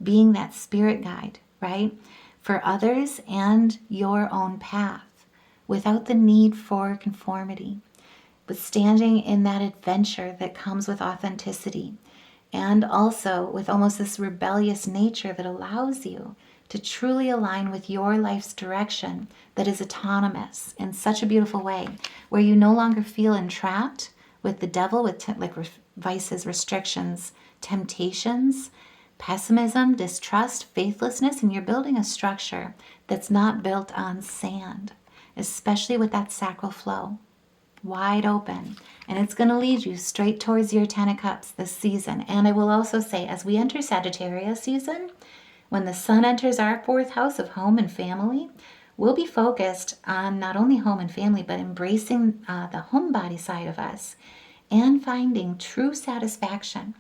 being that spirit guide, right? For others and your own path without the need for conformity, but standing in that adventure that comes with authenticity, and also with almost this rebellious nature that allows you to truly align with your life's direction that is autonomous in such a beautiful way, where you no longer feel entrapped with the devil, with vices, restrictions, temptations, pessimism, distrust, faithlessness, and you're building a structure that's not built on sand, especially with that sacral flow wide open. And it's going to lead you straight towards your 10 of Cups this season. And I will also say, as we enter Sagittarius season, when the sun enters our 4th house of home and family, we'll be focused on not only home and family, but embracing the homebody side of us and finding true satisfaction,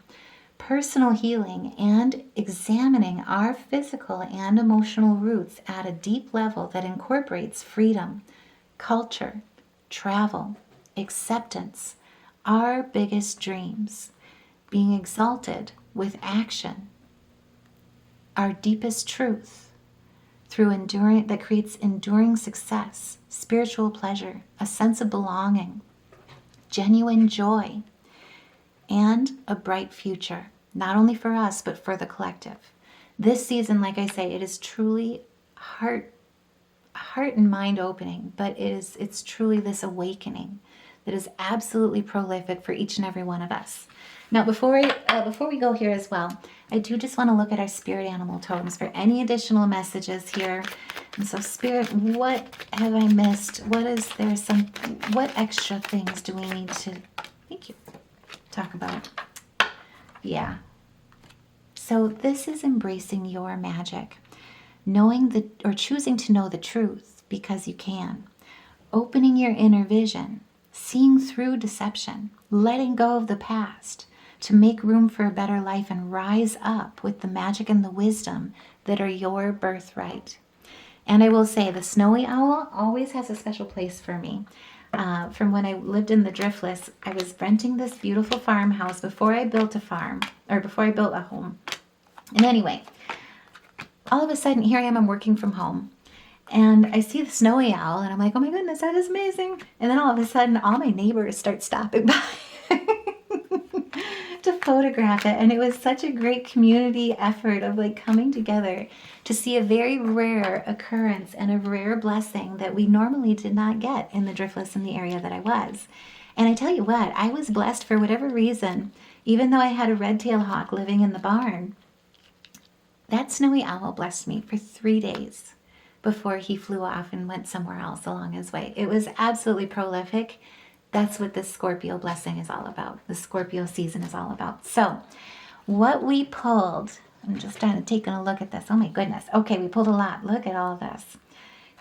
personal healing, and examining our physical and emotional roots at a deep level that incorporates freedom, culture, travel, acceptance, our biggest dreams, being exalted with action, our deepest truth through enduring, that creates enduring success, spiritual pleasure, a sense of belonging, genuine joy, and a bright future. not only for us, but for the collective. This season, like I say, it is truly heart and mind opening, but it's truly this awakening that is absolutely prolific for each and every one of us. Now, before we go here as well, I do just want to look at our spirit animal totems for any additional messages here. And so, Spirit, what have I missed? What extra things do we need to, thank you, talk about? Yeah. So this is embracing your magic, choosing to know the truth because you can, opening your inner vision, seeing through deception, letting go of the past to make room for a better life and rise up with the magic and the wisdom that are your birthright. And I will say the snowy owl always has a special place for me. From when I lived in the Driftless, I was renting this beautiful farmhouse before I built a farm, or before I built a home. And anyway, all of a sudden, here I am, I'm working from home. And I see the snowy owl, and I'm like, oh my goodness, that is amazing. And then all of a sudden, all my neighbors start stopping by to photograph it. And it was such a great community effort of like coming together to see a very rare occurrence and a rare blessing that we normally did not get in the Driftless in the area that I was. And I tell you what, I was blessed for whatever reason, even though I had a red-tailed hawk living in the barn. That snowy owl blessed me for 3 days before he flew off and went somewhere else along his way. It was absolutely prolific. That's what this Scorpio blessing is all about. The Scorpio season is all about. So what we pulled, I'm just kind of taking a look at this. Oh my goodness. Okay, we pulled a lot. Look at all this.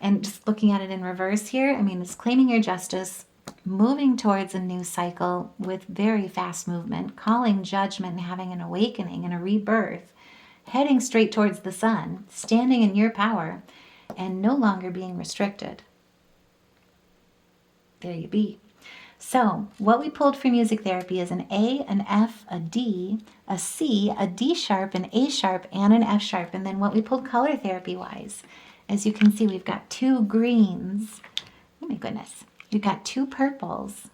And just looking at it in reverse here, I mean, it's claiming your justice, moving towards a new cycle with very fast movement, calling judgment and having an awakening and a rebirth, heading straight towards the sun, standing in your power, and no longer being restricted. There you be. So what we pulled for music therapy is an A, an F, a D, a C, a D sharp, an A sharp, and an F sharp. And then what we pulled color therapy wise, as you can see, we've got 2 greens. Oh my goodness. We've got 2 purples,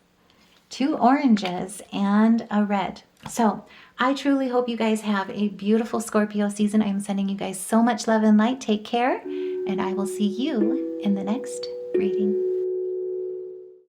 2 oranges, and a red. So I truly hope you guys have a beautiful Scorpio season. I'm sending you guys so much love and light. Take care, and I will see you in the next reading.